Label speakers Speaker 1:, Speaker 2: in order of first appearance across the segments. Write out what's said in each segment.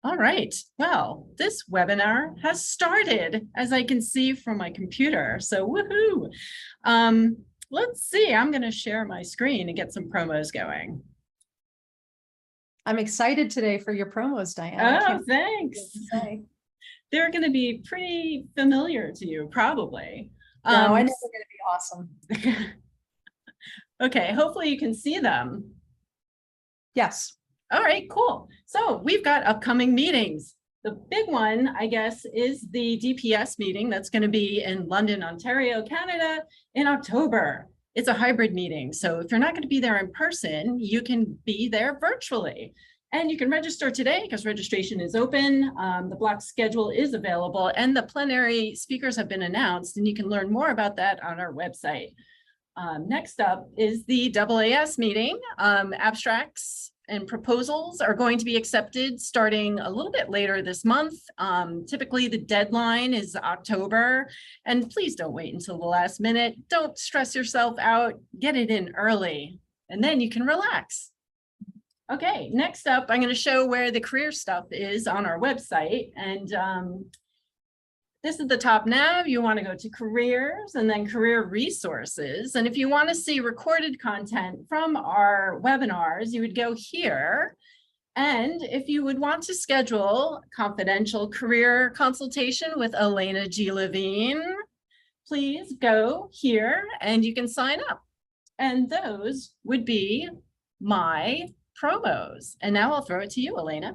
Speaker 1: All right. Well, this webinar has started, as I can see from my computer. So woohoo. Let's see. I'm going to share my screen and get some promos going.
Speaker 2: I'm excited today for your promos, Diane.
Speaker 1: Oh, thanks. They're going to be pretty familiar to you, probably.
Speaker 2: No, I know they're going to be awesome.
Speaker 1: Okay. Hopefully you can see them.
Speaker 2: Yes.
Speaker 1: All right, cool. So we've got upcoming meetings. The big one, I guess, is the DPS meeting that's going to be in London, Ontario, Canada in October. It's a hybrid meeting. So if you're not going to be there in person, you can be there virtually. And you can register today because registration is open. The block schedule is available and the plenary speakers have been announced, and you can learn more about that on our website. Next up is the AAS meeting. Abstracts and proposals are going to be accepted starting a little bit later this month. Typically the deadline is October, and please don't wait until the last minute. Don't stress yourself out, get it in early, and then you can relax. Okay, next up, I'm going to show where the career stuff is on our website. And this is the top nav. You want to go to careers and then career resources. And if you want to see recorded content from our webinars, you would go here. And if you would want to schedule confidential career consultation with Elena G. Levine, please go here and you can sign up. And those would be my promos. And now I'll throw it to you, Elena.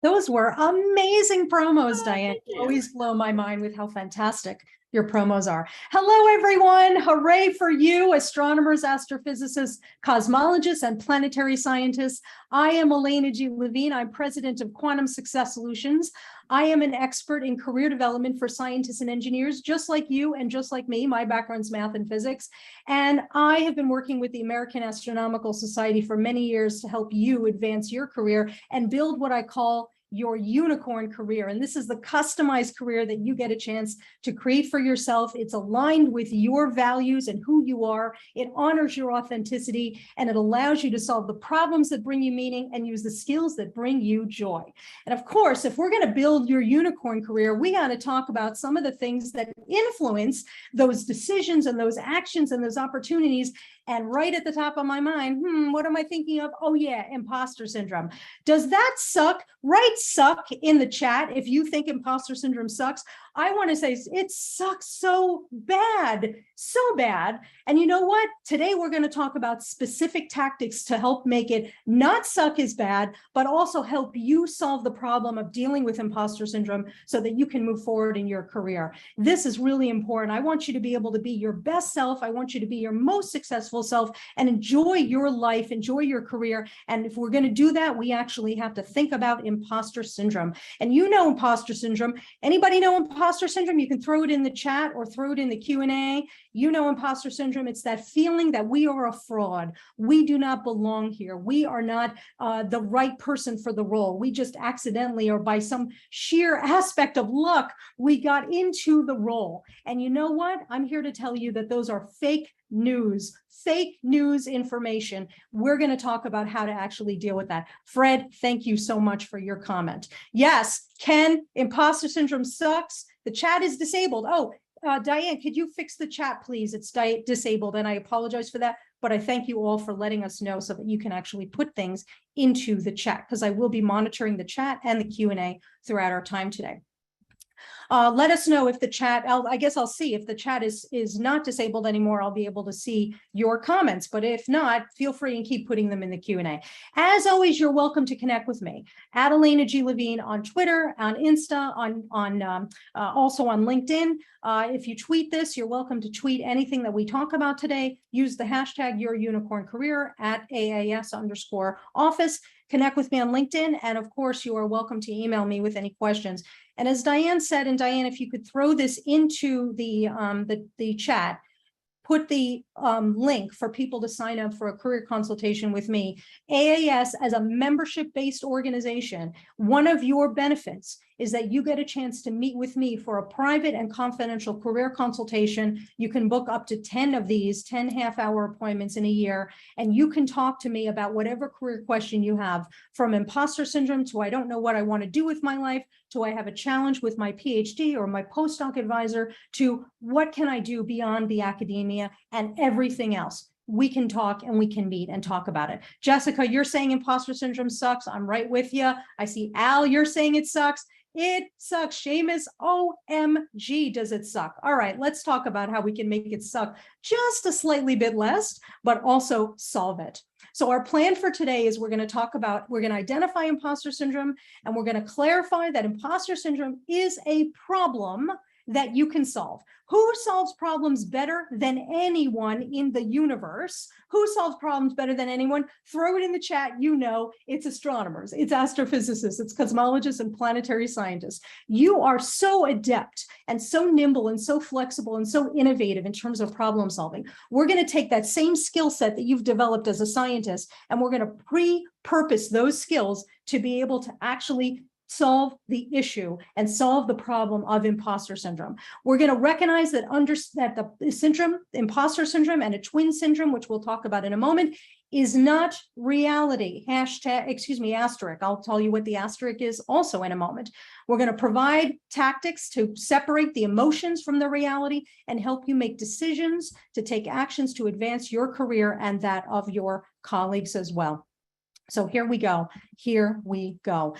Speaker 2: Those were amazing promos, Diane. You always blow my mind with how fantastic your promos are. Hello, everyone. Hooray for you, astronomers, astrophysicists, cosmologists, and planetary scientists. I am Elena G. Levine. I'm president of Quantum Success Solutions. I am an expert in career development for scientists and engineers, just like you and just like me. My background's math and physics. And I have been working with the American Astronomical Society for many years to help you advance your career and build what I call your unicorn career. And this is the customized career that you get a chance to create for yourself. It's aligned with your values and who you are. It honors your authenticity, and it allows you to solve the problems that bring you meaning and use the skills that bring you joy. And of course, if we're going to build your unicorn career, we got to talk about some of the things that influence those decisions and those actions and those opportunities. And right at the top of my mind, what am I thinking of? Oh yeah, imposter syndrome. Does that suck? Write suck in the chat if you think imposter syndrome sucks. I want to say it sucks so bad, so bad. And you know what? Today we're going to talk about specific tactics to help make it not suck as bad, but also help you solve the problem of dealing with imposter syndrome so that you can move forward in your career. This is really important. I want you to be able to be your best self. I want you to be your most successful self and enjoy your life, enjoy your career. And if we're going to do that, we actually have to think about imposter syndrome. And you know imposter syndrome. Anybody know imposter syndrome? You can throw it in the chat or throw it in the Q&A. You know imposter syndrome. It's that feeling that we are a fraud. We do not belong here. We are not the right person for the role. We just accidentally, or by some sheer aspect of luck, we got into the role. And you know what? I'm here to tell you that those are fake news information. We're going to talk about how to actually deal with that. Fred, thank you so much for your comment. Yes, Ken, imposter syndrome sucks. The chat is disabled. Oh, Diane, could you fix the chat, please? It's disabled, and I apologize for that, but I thank you all for letting us know so that you can actually put things into the chat, because I will be monitoring the chat and the Q&A throughout our time today. Let us know if the chat, I guess I'll see if the chat is not disabled anymore. I'll be able to see your comments, but if not, feel free and keep putting them in the Q&A. As always, you're welcome to connect with me at Elena G. Levine on Twitter, on Insta, also on LinkedIn. If you tweet this, you're welcome to tweet anything that we talk about today. Use the hashtag #YourUnicornCareer at AAS_office. Connect with me on LinkedIn. And of course, you are welcome to email me with any questions. And as Diane said, and Diane, if you could throw this into the chat, put the link for people to sign up for a career consultation with me. AAS, as a membership-based organization, one of your benefits is that you get a chance to meet with me for a private and confidential career consultation. You can book up to 10 of these, 10 half-hour appointments in a year, and you can talk to me about whatever career question you have, from imposter syndrome to I don't know what I want to do with my life, to I have a challenge with my PhD or my postdoc advisor, to what can I do beyond the academia, and everything else. We can talk and we can meet and talk about it. Jessica, you're saying imposter syndrome sucks. I'm right with you. I see Al, you're saying it sucks. It sucks. Seamus, OMG, does it suck? All right, let's talk about how we can make it suck just a slightly bit less, but also solve it. So our plan for today is we're going to identify imposter syndrome, and we're going to clarify that imposter syndrome is a problem that you can solve. Who solves problems better than anyone in the universe? Who solves problems better than anyone? Throw it in the chat. You know, it's astronomers, it's astrophysicists, it's cosmologists and planetary scientists. You are so adept and so nimble and so flexible and so innovative in terms of problem solving. We're going to take that same skill set that you've developed as a scientist, and we're going to pre-purpose those skills to be able to actually solve the issue and solve the problem of imposter syndrome. We're going to recognize that the syndrome, imposter syndrome, and a twin syndrome, which we'll talk about in a moment, is not reality. Asterisk. I'll tell you what the asterisk is also in a moment. We're going to provide tactics to separate the emotions from the reality and help you make decisions to take actions to advance your career and that of your colleagues as well. So here we go. Here we go.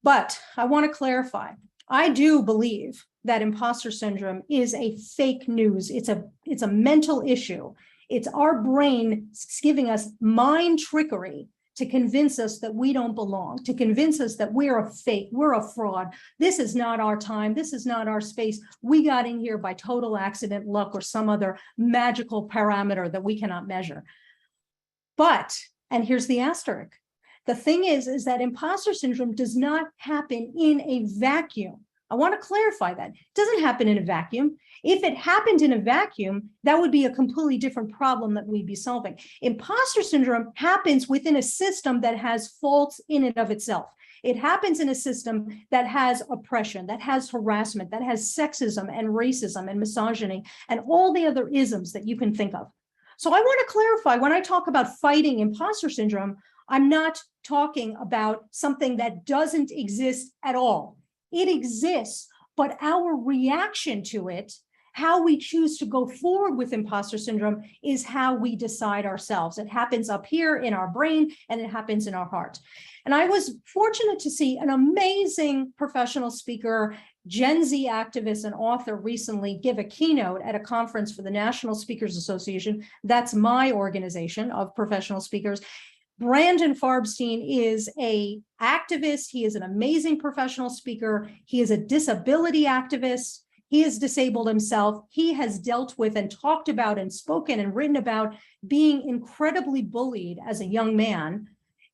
Speaker 2: But I want to clarify, I do believe that imposter syndrome is a fake news. It's a mental issue. It's our brain giving us mind trickery to convince us that we don't belong, to convince us that we're a fake, we're a fraud. This is not our time. This is not our space. We got in here by total accident, luck, or some other magical parameter that we cannot measure. But, and here's the asterisk, the thing is that imposter syndrome does not happen in a vacuum. I want to clarify that. It doesn't happen in a vacuum. If it happened in a vacuum, that would be a completely different problem that we'd be solving. Imposter syndrome happens within a system that has faults in and of itself. It happens in a system that has oppression, that has harassment, that has sexism and racism and misogyny and all the other isms that you can think of. So I want to clarify, when I talk about fighting imposter syndrome, I'm not talking about something that doesn't exist at all. It exists, but our reaction to it, how we choose to go forward with imposter syndrome, is how we decide ourselves. It happens up here in our brain, and it happens in our heart. And I was fortunate to see an amazing professional speaker, Gen Z activist and author, recently give a keynote at a conference for the National Speakers Association. That's my organization of professional speakers. Brandon Farbstein is an activist. He is an amazing professional speaker. He is a disability activist. He is disabled himself. He has dealt with and talked about and spoken and written about being incredibly bullied as a young man.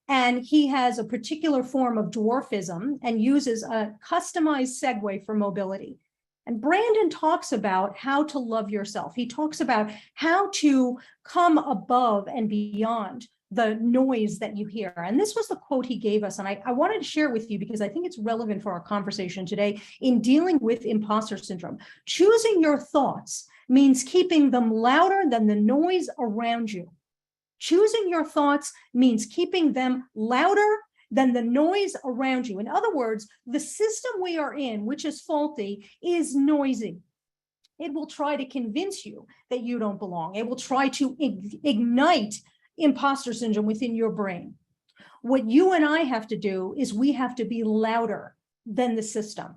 Speaker 2: And he has a particular form of dwarfism and uses a customized Segway for mobility. And Brandon talks about how to love yourself. He talks about how to come above and beyond the noise that you hear. And this was the quote he gave us. And I wanted to share it with you because I think it's relevant for our conversation today in dealing with imposter syndrome. Choosing your thoughts means keeping them louder than the noise around you. Choosing your thoughts means keeping them louder than the noise around you. In other words, the system we are in, which is faulty, is noisy. It will try to convince you that you don't belong. It will try to ignite imposter syndrome within your brain. What you and I have to do is we have to be louder than the system.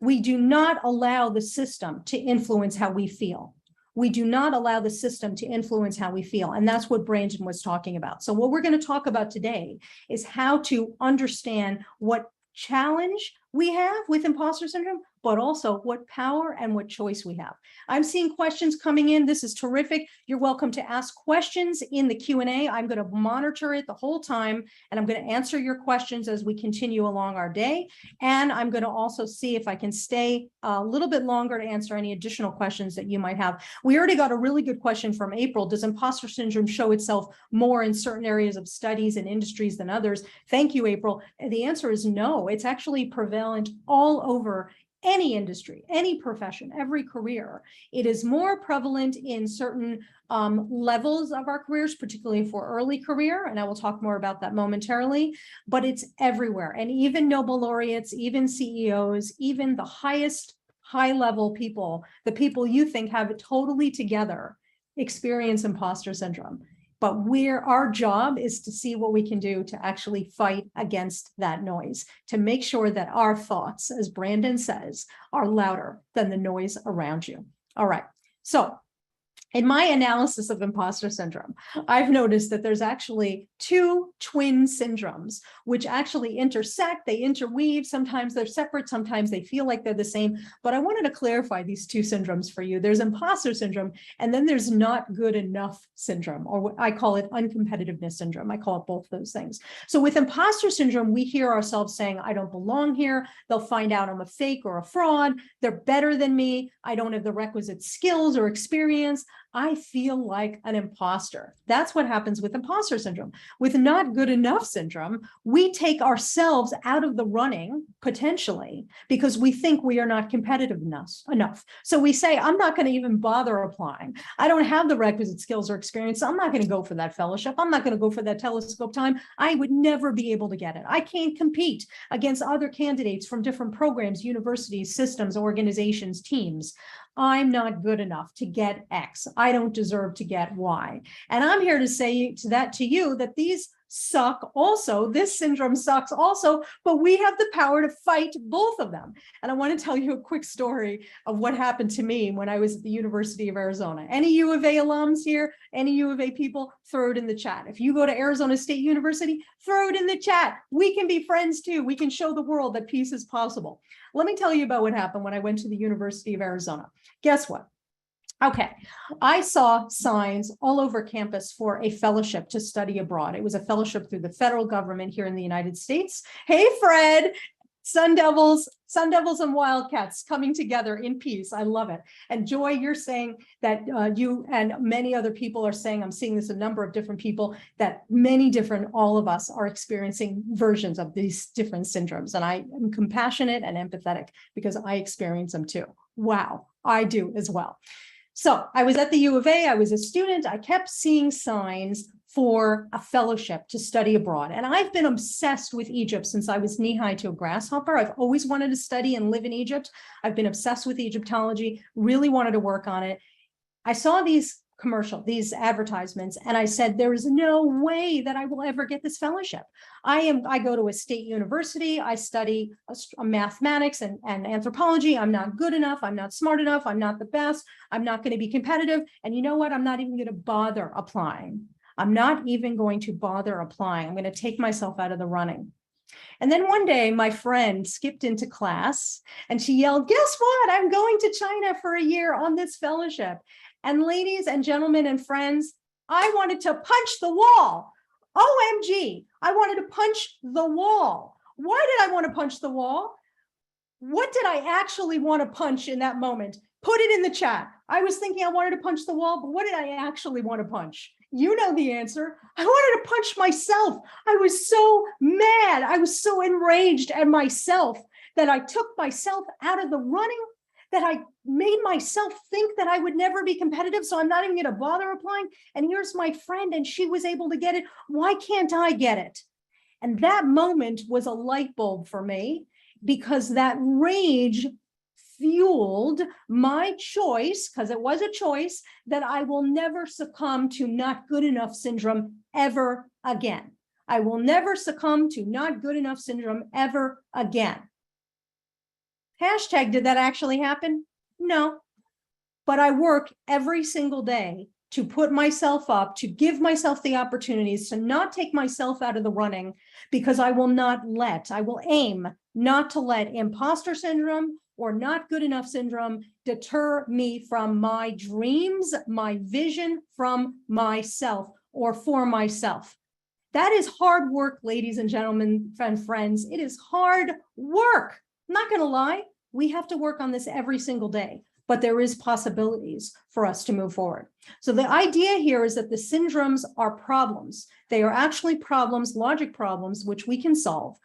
Speaker 2: We do not allow the system to influence how we feel. We do not allow the system to influence how we feel. And that's what Brandon was talking about. So what we're going to talk about today is how to understand what challenge we have with imposter syndrome, but also what power and what choice we have. I'm seeing questions coming in. This is terrific. You're welcome to ask questions in the Q&A. I'm going to monitor it the whole time, and I'm going to answer your questions as we continue along our day. And I'm going to also see if I can stay a little bit longer to answer any additional questions that you might have. We already got a really good question from April. Does imposter syndrome show itself more in certain areas of studies and industries than others? Thank you, April. The answer is no. It's actually prevalent all over any industry, any profession, every career. It is more prevalent in certain levels of our careers, particularly for early career, and I will talk more about that momentarily, but it's everywhere. And even Nobel laureates, even CEOs, even the highest high-level people, the people you think have it totally together, experience imposter syndrome. But our job is to see what we can do to actually fight against that noise, to make sure that our thoughts, as Brandon says, are louder than the noise around you. All right. So in my analysis of imposter syndrome, I've noticed that there's actually two twin syndromes, which actually intersect, they interweave. Sometimes they're separate, sometimes they feel like they're the same. But I wanted to clarify these two syndromes for you. There's imposter syndrome, and then there's not good enough syndrome, or what I call it uncompetitiveness syndrome. I call it both those things. So with imposter syndrome, we hear ourselves saying, I don't belong here. They'll find out I'm a fake or a fraud. They're better than me. I don't have the requisite skills or experience. I feel like an imposter. That's what happens with imposter syndrome. With not good enough syndrome, we take ourselves out of the running, potentially, because we think we are not competitive enough. So we say, I'm not going to even bother applying. I don't have the requisite skills or experience. I'm not going to go for that fellowship. I'm not going to go for that telescope time. I would never be able to get it. I can't compete against other candidates from different programs, universities, systems, organizations, teams. I'm not good enough to get X. I don't deserve to get Y. And I'm here to say to you that these suck also. This syndrome sucks also, but we have the power to fight both of them. And I want to tell you a quick story of what happened to me when I was at the University of Arizona. Any U of A alums here, any U of A people, throw it in the chat. If you go to Arizona State University, throw it in the chat. We can be friends too. We can show the world that peace is possible. Let me tell you about what happened when I went to the University of Arizona. Guess what? Okay, I saw signs all over campus for a fellowship to study abroad. It was a fellowship through the federal government here in the United States. Hey, Fred, Sun Devils and Wildcats coming together in peace. I love it. And Joy, you're saying that you and many other people are saying, I'm seeing this a number of different people, that all of us are experiencing versions of these different syndromes. And I am compassionate and empathetic because I experience them too. Wow, I do as well. So I was at the U of A, I was a student, I kept seeing signs for a fellowship to study abroad. And I've been obsessed with Egypt since I was knee-high to a grasshopper. I've always wanted to study and live in Egypt. I've been obsessed with Egyptology, really wanted to work on it. I saw these advertisements, and I said, there is no way that I will ever get this fellowship. I go to a state university, I study mathematics and anthropology. I'm not good enough, I'm not smart enough, I'm not the best, I'm not going to be competitive. And you know what? I'm not even going to bother applying. I'm not even going to bother applying. I'm going to take myself out of the running. And then one day, my friend skipped into class and she yelled, guess what? I'm going to China for a year on this fellowship. And ladies and gentlemen and friends, I wanted to punch the wall. OMG, I wanted to punch the wall. Why did I want to punch the wall? What did I actually want to punch in that moment? Put it in the chat. I was thinking I wanted to punch the wall, but what did I actually want to punch? You know the answer. I wanted to punch myself. I was so mad. I was so enraged at myself that I took myself out of the running, that I made myself think that I would never be competitive, so I'm not even going to bother applying. And here's my friend, and she was able to get it. Why can't I get it? And that moment was a light bulb for me, because that rage fueled my choice, because it was a choice, that I will never succumb to not good enough syndrome ever again. I will never succumb to not good enough syndrome ever again. Hashtag, did that actually happen? No, but I work every single day to put myself up, to give myself the opportunities to not take myself out of the running, because I will aim not to let imposter syndrome or not good enough syndrome deter me from my dreams, my vision from myself or for myself. That is hard work, ladies and gentlemen and friends. It is hard work. I'm not going to lie. We have to work on this every single day, but there is possibilities for us to move forward. So the idea here is that the syndromes are problems. They are actually problems, logic problems, which we can solve.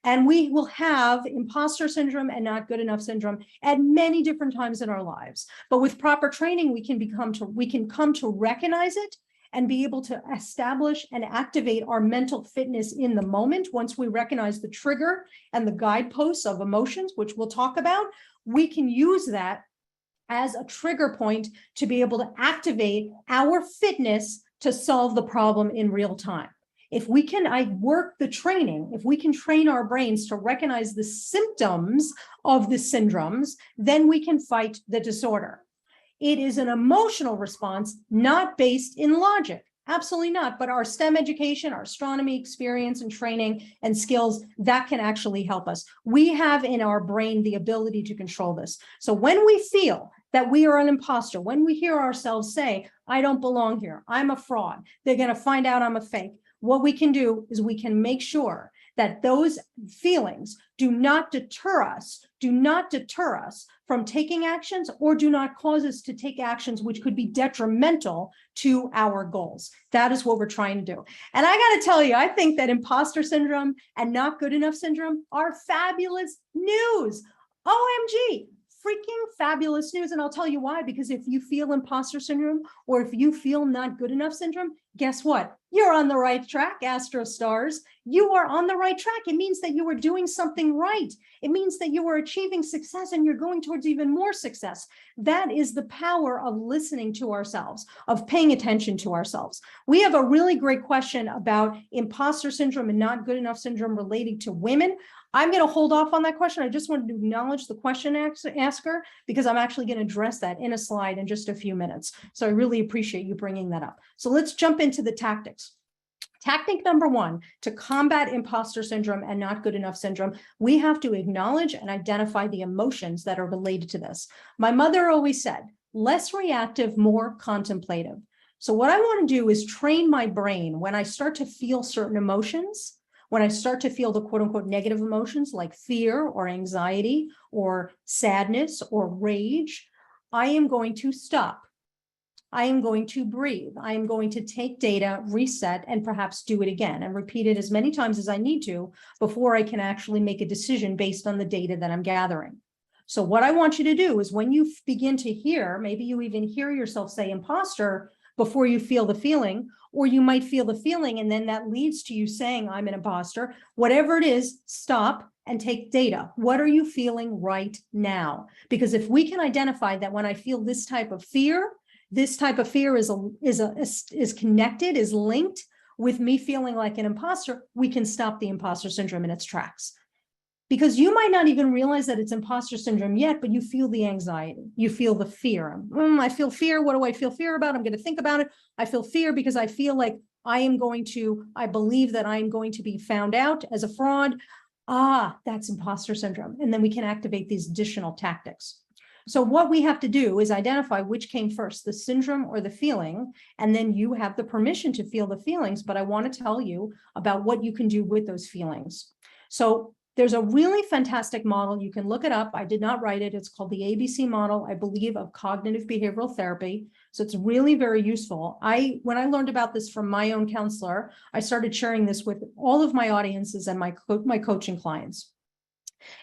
Speaker 2: And we will have imposter syndrome and not good enough syndrome at many different times in our lives. But with proper training, we can come to recognize it and be able to establish and activate our mental fitness in the moment. Once we recognize the trigger and the guideposts of emotions, which we'll talk about, we can use that as a trigger point to be able to activate our fitness to solve the problem in real time. If we can work the training, if we can train our brains to recognize the symptoms of the syndromes, then we can fight the disorder. It is an emotional response, not based in logic. Absolutely not. But our STEM education, our astronomy experience and training and skills, that can actually help us. We have in our brain the ability to control this. So when we feel that we are an imposter, when we hear ourselves say, I don't belong here, I'm a fraud, they're going to find out I'm a fake, what we can do is we can make sure that those feelings do not deter us from taking actions, or do not cause us to take actions which could be detrimental to our goals. That is what we're trying to do. And I got to tell you, I think that imposter syndrome and not good enough syndrome are fabulous news. OMG. Freaking fabulous news. And I'll tell you why, because if you feel imposter syndrome or if you feel not good enough syndrome, guess what? You're on the right track, Astro Stars. You are on the right track. It means that you are doing something right. It means that you are achieving success and you're going towards even more success. That is the power of listening to ourselves, of paying attention to ourselves. We have a really great question about imposter syndrome and not good enough syndrome relating to women. I'm going to hold off on that question. I just wanted to acknowledge the question asker because I'm actually going to address that in a slide in just a few minutes. So I really appreciate you bringing that up. So let's jump into the tactics. Tactic number one, to combat imposter syndrome and not good enough syndrome, we have to acknowledge and identify the emotions that are related to this. My mother always said, less reactive, more contemplative. So what I want to do is train my brain when I start to feel certain emotions, when I start to feel the quote unquote negative emotions like fear or anxiety or sadness or rage, I am going to stop. I am going to breathe. I am going to take data, reset, and perhaps do it again and repeat it as many times as I need to before I can actually make a decision based on the data that I'm gathering. So what I want you to do is when you begin to hear, maybe you even hear yourself say imposter before you feel the feeling, or you might feel the feeling and then that leads to you saying I'm an imposter. Whatever it is, stop and take data. What are you feeling right now? Because if we can identify that when I feel this type of fear is connected, is linked with me feeling like an imposter, we can stop the imposter syndrome in its tracks. Because you might not even realize that it's imposter syndrome yet, but you feel the anxiety, you feel the fear. I feel fear. What do I feel fear about? I'm going to think about it. I feel fear because I feel like I believe that I'm going to be found out as a fraud. That's imposter syndrome. And then we can activate these additional tactics. So what we have to do is identify which came first, the syndrome or the feeling, and then you have the permission to feel the feelings, but I want to tell you about what you can do with those feelings. So there's a really fantastic model. You can look it up. I did not write it. It's called the ABC model, I believe, of cognitive behavioral therapy. So it's really very useful. When I learned about this from my own counselor, I started sharing this with all of my audiences and my coaching clients.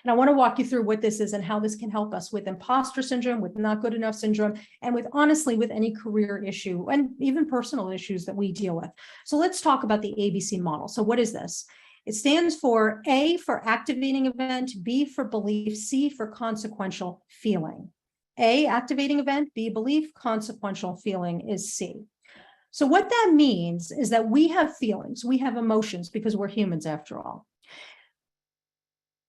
Speaker 2: And I want to walk you through what this is and how this can help us with imposter syndrome, with not good enough syndrome, and with honestly, with any career issue and even personal issues that we deal with. So let's talk about the ABC model. So what is this? It stands for A for activating event, B for belief, C for consequential feeling. A, activating event, B, belief, consequential feeling is C. So what that means is that we have feelings, we have emotions because we're humans after all.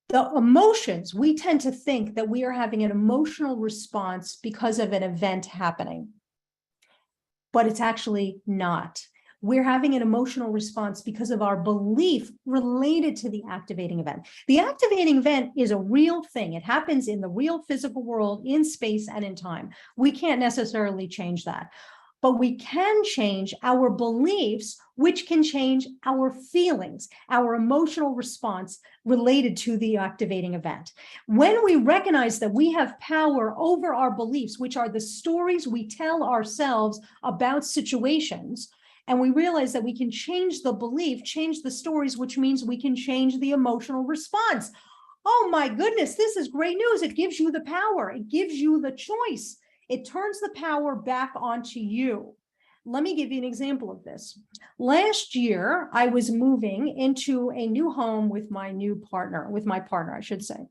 Speaker 2: The emotions, we tend to think that we are having an emotional response because of an event happening, but it's actually not. We're having an emotional response because of our belief related to the activating event. The activating event is a real thing. It happens in the real physical world, in space and in time. We can't necessarily change that. But we can change our beliefs, which can change our feelings, our emotional response related to the activating event. When we recognize that we have power over our beliefs, which are the stories we tell ourselves about situations, and we realize that we can change the belief, change the stories, which means we can change the emotional response. Oh my goodness, this is great news. It gives you the power. It gives you the choice. It turns the power back onto you. Let me give you an example of this. Last year, I was moving into a new home with my partner, I should say.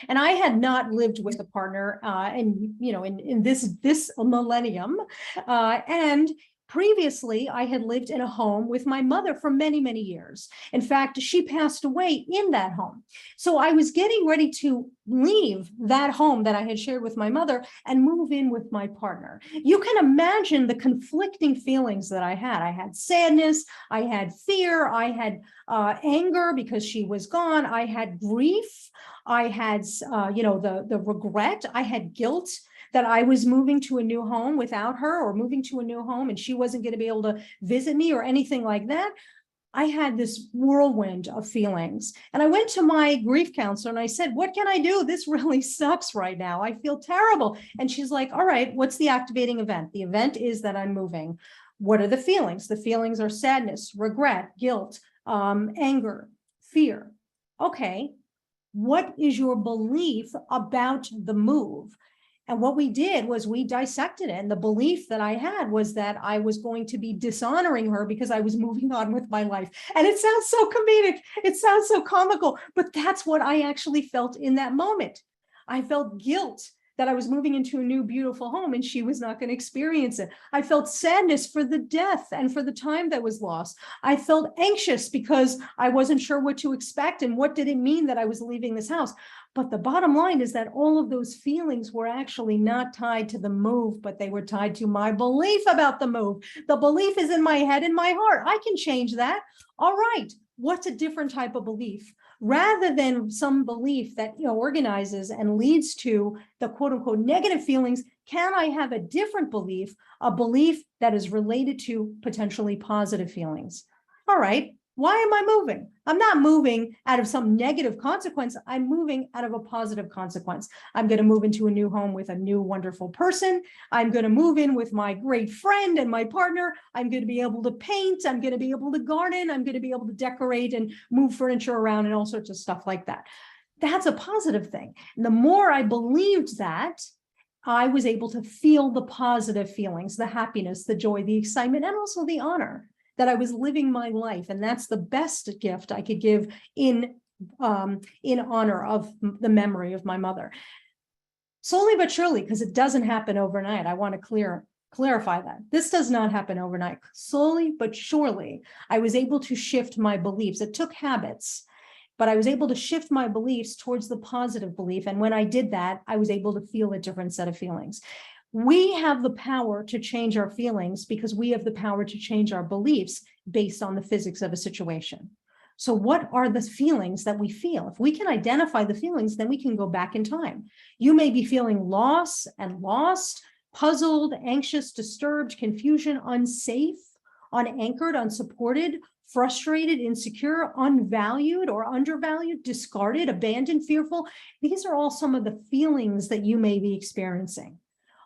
Speaker 2: And I had not lived with a partner in this millennium. And previously, I had lived in a home with my mother for many, many years. In fact, she passed away in that home. So I was getting ready to leave that home that I had shared with my mother and move in with my partner. You can imagine the conflicting feelings that I had. I had sadness, I had fear, I had anger because she was gone, I had grief, I had the regret, I had guilt that I was moving to a new home without her, or moving to a new home and she wasn't going to be able to visit me or anything like that. I had this whirlwind of feelings. And I went to my grief counselor and I said, what can I do? This really sucks right now. I feel terrible. And she's like, all right, what's the activating event? The event is that I'm moving. What are the feelings? The feelings are sadness, regret, guilt, anger, fear. Okay, what is your belief about the move? And what we did was we dissected it. And the belief that I had was that I was going to be dishonoring her because I was moving on with my life. And it sounds so comedic. It sounds so comical, but that's what I actually felt in that moment. I felt guilt that I was moving into a new, beautiful home and she was not going to experience it. I felt sadness for the death and for the time that was lost. I felt anxious because I wasn't sure what to expect and what did it mean that I was leaving this house. But the bottom line is that all of those feelings were actually not tied to the move, but they were tied to my belief about the move. The belief is in my head and my heart. I can change that. All right. What's a different type of belief? Rather than some belief that organizes and leads to the quote unquote negative feelings, can I have a different belief, a belief that is related to potentially positive feelings? All right. Why am I moving? I'm not moving out of some negative consequence. I'm moving out of a positive consequence. I'm going to move into a new home with a new wonderful person. I'm going to move in with my great friend and my partner. I'm going to be able to paint. I'm going to be able to garden. I'm going to be able to decorate and move furniture around and all sorts of stuff like that. That's a positive thing. And the more I believed that, I was able to feel the positive feelings, the happiness, the joy, the excitement, and also the honor that I was living my life. And that's the best gift I could give in honor of the memory of my mother. Slowly but surely, because it doesn't happen overnight. I want to clarify that. This does not happen overnight. Slowly but surely, I was able to shift my beliefs. It took habits, but I was able to shift my beliefs towards the positive belief. And when I did that, I was able to feel a different set of feelings. We have the power to change our feelings because we have the power to change our beliefs based on the physics of a situation. So what are the feelings that we feel? If we can identify the feelings, then we can go back in time. You may be feeling lost, puzzled, anxious, disturbed, confusion, unsafe, unanchored, unsupported, frustrated, insecure, unvalued or undervalued, discarded, abandoned, fearful. These are all some of the feelings that you may be experiencing.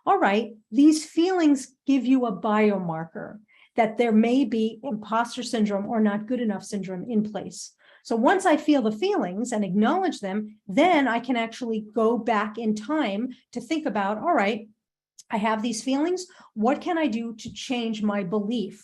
Speaker 2: All right, these feelings give you a biomarker that there may be imposter syndrome or not good enough syndrome in place. So once I feel the feelings and acknowledge them, then I can actually go back in time to think about, all right, I have these feelings. What can I do to change my belief?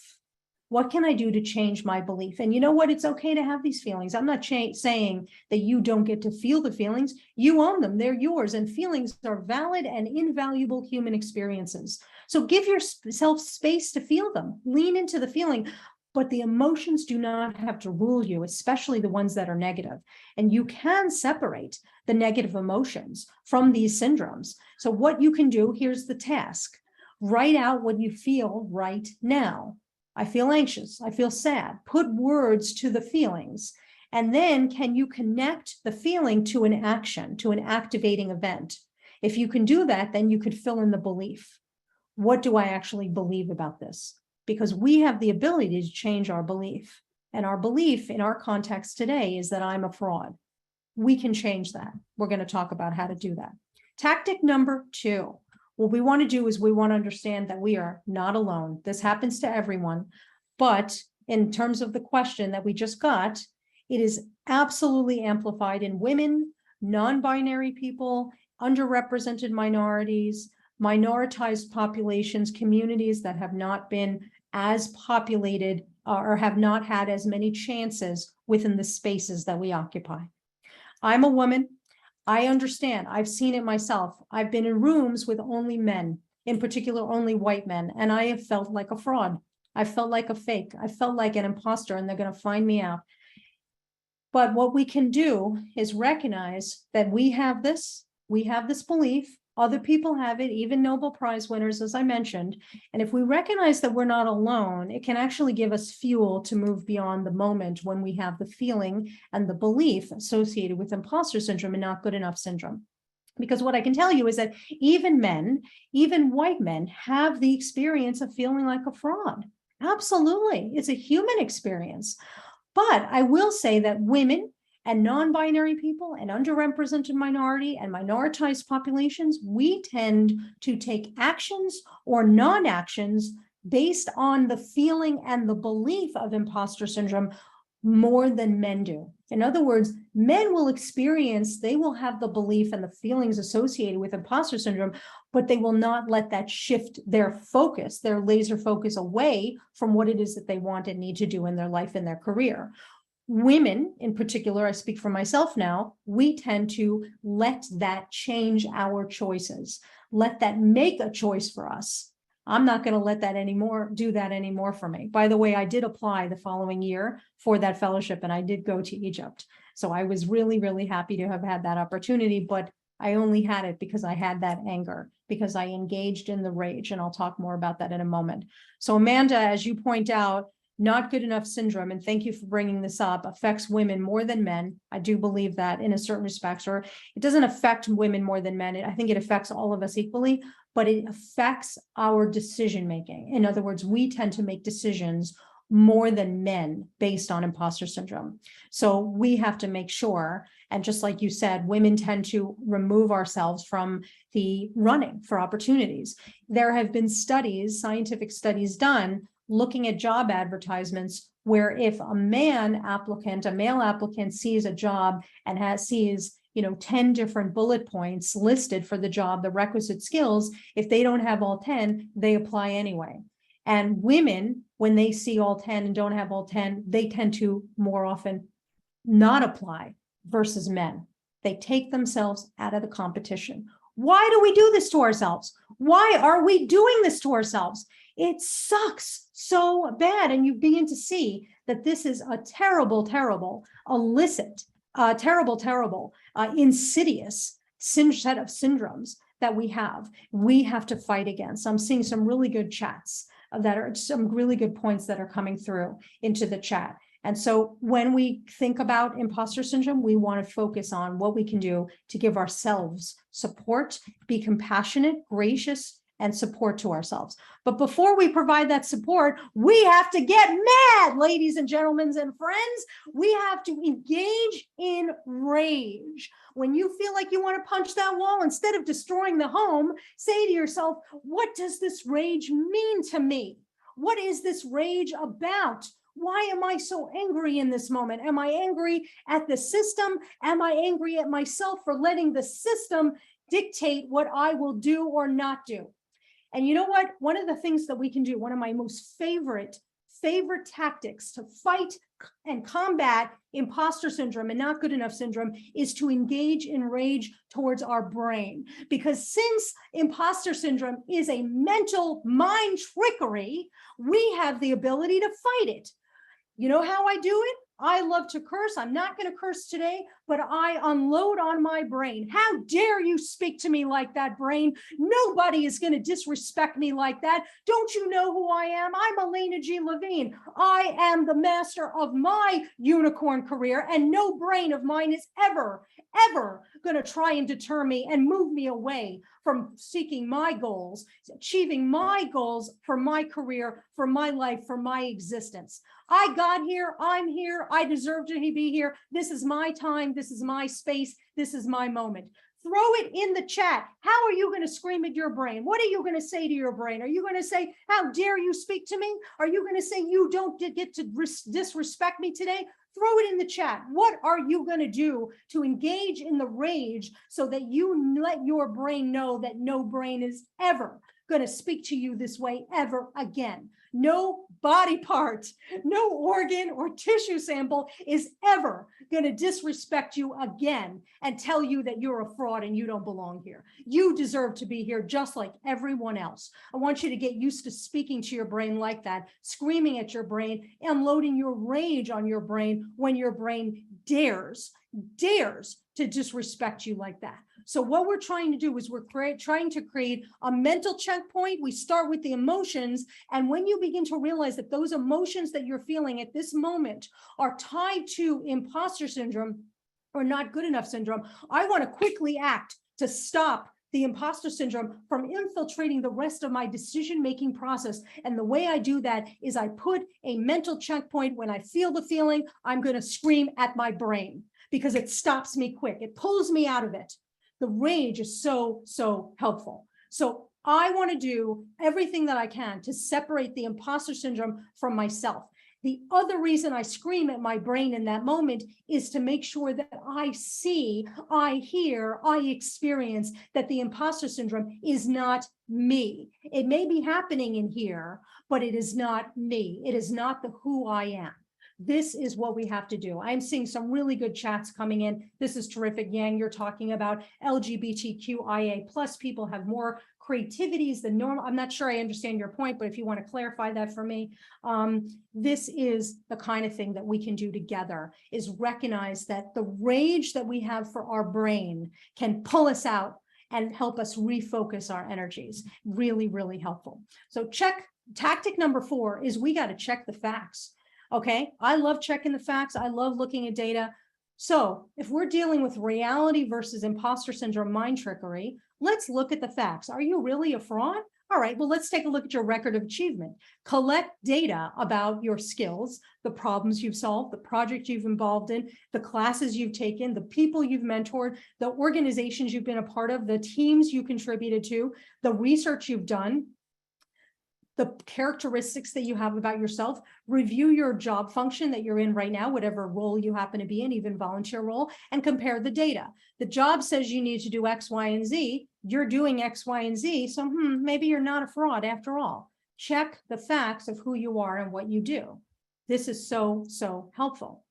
Speaker 2: What can I do to change my belief? And you know what? It's okay to have these feelings. I'm not saying that you don't get to feel the feelings. You own them. They're yours. And feelings are valid and invaluable human experiences. So give yourself space to feel them. Lean into the feeling. But the emotions do not have to rule you, especially the ones that are negative. And you can separate the negative emotions from these syndromes. So what you can do, here's the task. Write out what you feel right now. I feel anxious. I feel sad. Put words to the feelings. And then can you connect the feeling to an action, to an activating event? If you can do that, then you could fill in the belief. What do I actually believe about this? Because we have the ability to change our belief. And our belief in our context today is that I'm a fraud. We can change that. We're going to talk about how to do that. Tactic number 2. What we want to do is we want to understand that we are not alone. This happens to everyone. But in terms of the question that we just got, it is absolutely amplified in women, non-binary people, underrepresented minorities, minoritized populations, communities that have not been as populated or have not had as many chances within the spaces that we occupy. I'm a woman. I understand. I've seen it myself. I've been in rooms with only men, in particular, only white men, and I have felt like a fraud. I felt like a fake. I felt like an imposter, and they're going to find me out. But what we can do is recognize that we have this belief. Other people have it, even Nobel Prize winners, as I mentioned. And if we recognize that we're not alone, it can actually give us fuel to move beyond the moment when we have the feeling and the belief associated with imposter syndrome and not good enough syndrome. Because what I can tell you is that even men, even white men, have the experience of feeling like a fraud. Absolutely. It's a human experience. But I will say that women and non-binary people and underrepresented minority and minoritized populations, we tend to take actions or non-actions based on the feeling and the belief of imposter syndrome more than men do. In other words, men will experience, they will have the belief and the feelings associated with imposter syndrome, but they will not let that shift their focus, their laser focus away from what it is that they want and need to do in their life and their career. Women in particular, I speak for myself now, we tend to let that change our choices, let that make a choice for us. I'm not going to let that do that anymore for me. By the way, I did apply the following year for that fellowship and I did go to Egypt. So I was really, really happy to have had that opportunity, but I only had it because I had that anger, because I engaged in the rage. And I'll talk more about that in a moment. So Amanda, as you point out, not good enough syndrome, and thank you for bringing this up, affects women more than men. I do believe that in a certain respect, or it doesn't affect women more than men. I think it affects all of us equally, but it affects our decision making. In other words, we tend to make decisions more than men based on imposter syndrome. So we have to make sure, and just like you said, women tend to remove ourselves from the running for opportunities. There have been studies, scientific studies done looking at job advertisements where if a male applicant sees a job and sees 10 different bullet points listed for the job, the requisite skills, if they don't have all 10, they apply anyway. And women, when they see all 10 and don't have all 10, they tend to more often not apply versus men. They take themselves out of the competition. Why do we do this to ourselves? Why are we doing this to ourselves? It sucks so bad. And you begin to see that this is a terrible, terrible, illicit, insidious set of syndromes that we have to fight against. I'm seeing some really good chats that are some really good points that are coming through into the chat. And so when we think about imposter syndrome, we want to focus on what we can do to give ourselves support, be compassionate, gracious, and support to ourselves. But before we provide that support, we have to get mad, ladies and gentlemen and friends. We have to engage in rage. When you feel like you want to punch that wall, instead of destroying the home, say to yourself, what does this rage mean to me? What is this rage about? Why am I so angry in this moment? Am I angry at the system? Am I angry at myself for letting the system dictate what I will do or not do? And you know what? One of the things that we can do, one of my most favorite tactics to fight and combat imposter syndrome and not good enough syndrome is to engage in rage towards our brain. Because since imposter syndrome is a mental mind trickery, we have the ability to fight it. You know how I do it? I love to curse. I'm not going to curse today, but I unload on my brain. How dare you speak to me like that, brain? Nobody is going to disrespect me like that. Don't you know who I am? I'm Elena G. Levine. I am the master of my unicorn career, and no brain of mine is ever going to try and deter me and move me away from seeking my goals, achieving my goals for my career, for my life, for my existence. I got here, I'm here, I deserve to be here. This is my time, this is my space, this is my moment. Throw it in the chat. How are you going to scream at your brain? What are you going to say to your brain? Are you going to say, how dare you speak to me? Are you going to say, you don't get to disrespect me today? Throw it in the chat. What are you going to do to engage in the rage so that you let your brain know that no brain is ever going to speak to you this way ever again? No body part, no organ or tissue sample is ever going to disrespect you again and tell you that you're a fraud and you don't belong here. You deserve to be here just like everyone else. I want you to get used to speaking to your brain like that, screaming at your brain, unloading your rage on your brain when your brain dares to disrespect you like that. So what we're trying to do is we're trying to create a mental checkpoint. We start with the emotions. And when you begin to realize that those emotions that you're feeling at this moment are tied to imposter syndrome or not good enough syndrome, I want to quickly act to stop the imposter syndrome from infiltrating the rest of my decision-making process. And the way I do that is I put a mental checkpoint. When I feel the feeling, I'm going to scream at my brain because it stops me quick. It pulls me out of it. The rage is so helpful. So I want to do everything that I can to separate the imposter syndrome from myself. The other reason I scream at my brain in that moment is to make sure that I see, I hear, I experience that the imposter syndrome is not me. It may be happening in here, but it is not me. It is not the who I am. This is what we have to do. I'm seeing some really good chats coming in. This is terrific. Yang, you're talking about LGBTQIA plus people have more creativities than normal. I'm not sure I understand your point, but if you want to clarify that for me, this is the kind of thing that we can do together, is recognize that the rage that we have for our brain can pull us out and help us refocus our energies. Really, really helpful. So tactic number 4 is we got to check the facts. Okay, I love checking the facts. I love looking at data. So if we're dealing with reality versus imposter syndrome mind trickery, let's look at the facts. Are you really a fraud? All right, well, let's take a look at your record of achievement. Collect data about your skills, the problems you've solved, the project you've involved in, the classes you've taken, the people you've mentored, the organizations you've been a part of, the teams you contributed to, the research you've done, the characteristics that you have about yourself. Review your job function that you're in right now, whatever role you happen to be in, even volunteer role, and compare the data. The job says you need to do X, Y, and Z. You're doing X, Y, and Z. So maybe you're not a fraud after all. Check the facts of who you are and what you do. This is so helpful.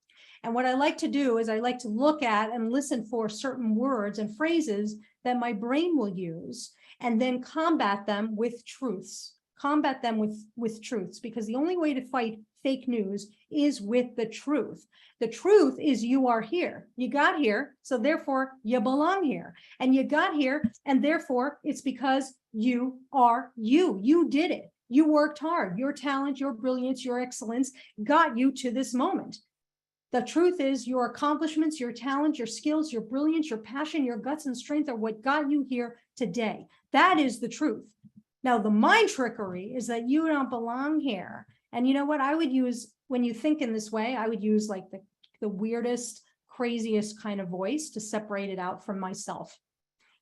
Speaker 2: And what I like to do is I like to look at and listen for certain words and phrases that my brain will use, and then combat them with truths. Combat them with truths, because the only way to fight fake news is with the truth. The truth is you are here. You got here, so therefore you belong here. And you got here, and therefore it's because you are you. You did it. You worked hard. Your talent, your brilliance, your excellence got you to this moment. The truth is your accomplishments, your talent, your skills, your brilliance, your passion, your guts and strength are what got you here today. That is the truth. Now, the mind trickery is that you don't belong here. And you know what I would use when you think in this way? I would use like the weirdest, craziest kind of voice to separate it out from myself.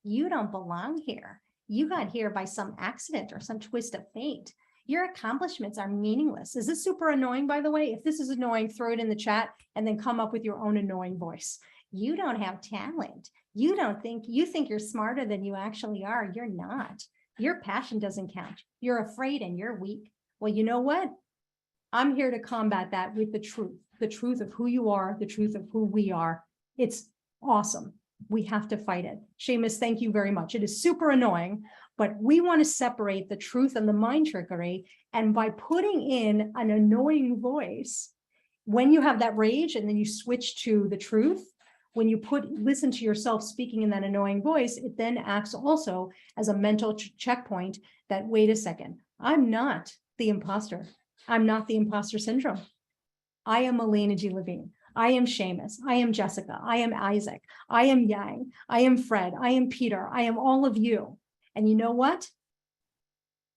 Speaker 2: You don't belong here. You got here by some accident or some twist of fate. Your accomplishments are meaningless. Is this super annoying, by the way? If this is annoying, throw it in the chat and then come up with your own annoying voice. You don't have talent. You think you're smarter than you actually are. You're not. Your passion doesn't count. You're afraid and you're weak. Well, you know what? I'm here to combat that with the truth of who you are, the truth of who we are. It's awesome. We have to fight it. Seamus, thank you very much. It is super annoying, but we want to separate the truth and the mind trickery. And by putting in an annoying voice, When you have that rage and then you switch to the truth, when you listen to yourself speaking in that annoying voice, it then acts also as a mental checkpoint that, wait a second, I'm not the imposter. I'm not the imposter syndrome. I am Elena G. Levine. I am Seamus. I am Jessica. I am Isaac. I am Yang. I am Fred. I am Peter. I am all of you. And you know what?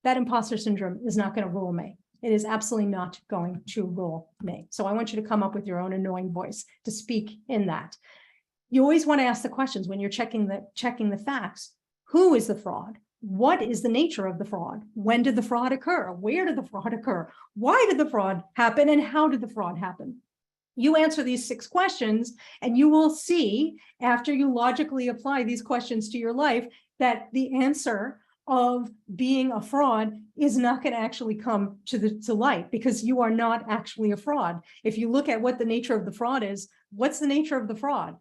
Speaker 2: That imposter syndrome is not going to rule me. It is absolutely not going to rule me. So I want you to come up with your own annoying voice to speak in that. You always want to ask the questions when you're checking the facts. Who is the fraud? What is the nature of the fraud? When did the fraud occur? Where did the fraud occur? Why did the fraud happen? And how did the fraud happen? You answer these 6 questions, and you will see, after you logically apply these questions to your life, that the answer of being a fraud is not going to actually come to light, because you are not actually a fraud. If you look at what the nature of the fraud is, what's the nature of the fraud?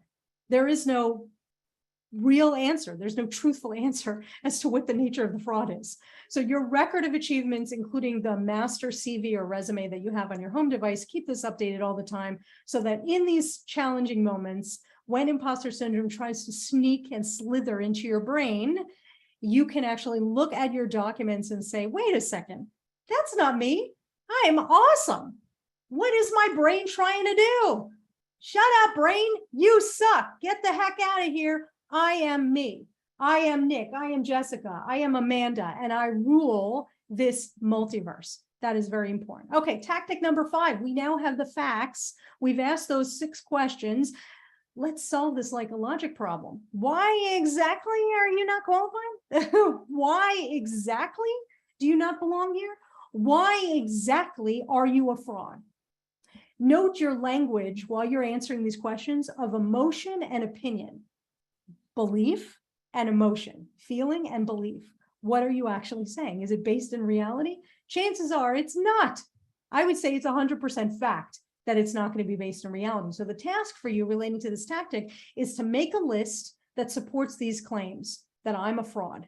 Speaker 2: There is no real answer. There's no truthful answer as to what the nature of the fraud is. So your record of achievements, including the master CV or resume that you have on your home device, keep this updated all the time so that in these challenging moments, when imposter syndrome tries to sneak and slither into your brain, you can actually look at your documents and say, wait a second, that's not me. I'm awesome. What is my brain trying to do? Shut up, brain. You suck. Get the heck out of here. I am me. I am Nick. I am Jessica. I am Amanda, and I rule this multiverse. That is very important. Okay, tactic number 5. We now have the facts. We've asked those 6 questions. Let's solve this like a logic problem. Why exactly are you not qualified? Why exactly do you not belong here? Why exactly are you a fraud? Note your language while you're answering these questions of emotion and opinion. Belief and emotion, feeling and belief. What are you actually saying? Is it based in reality? Chances are it's not. I would say it's 100% fact that it's not going to be based in reality. So the task for you relating to this tactic is to make a list that supports these claims that I'm a fraud.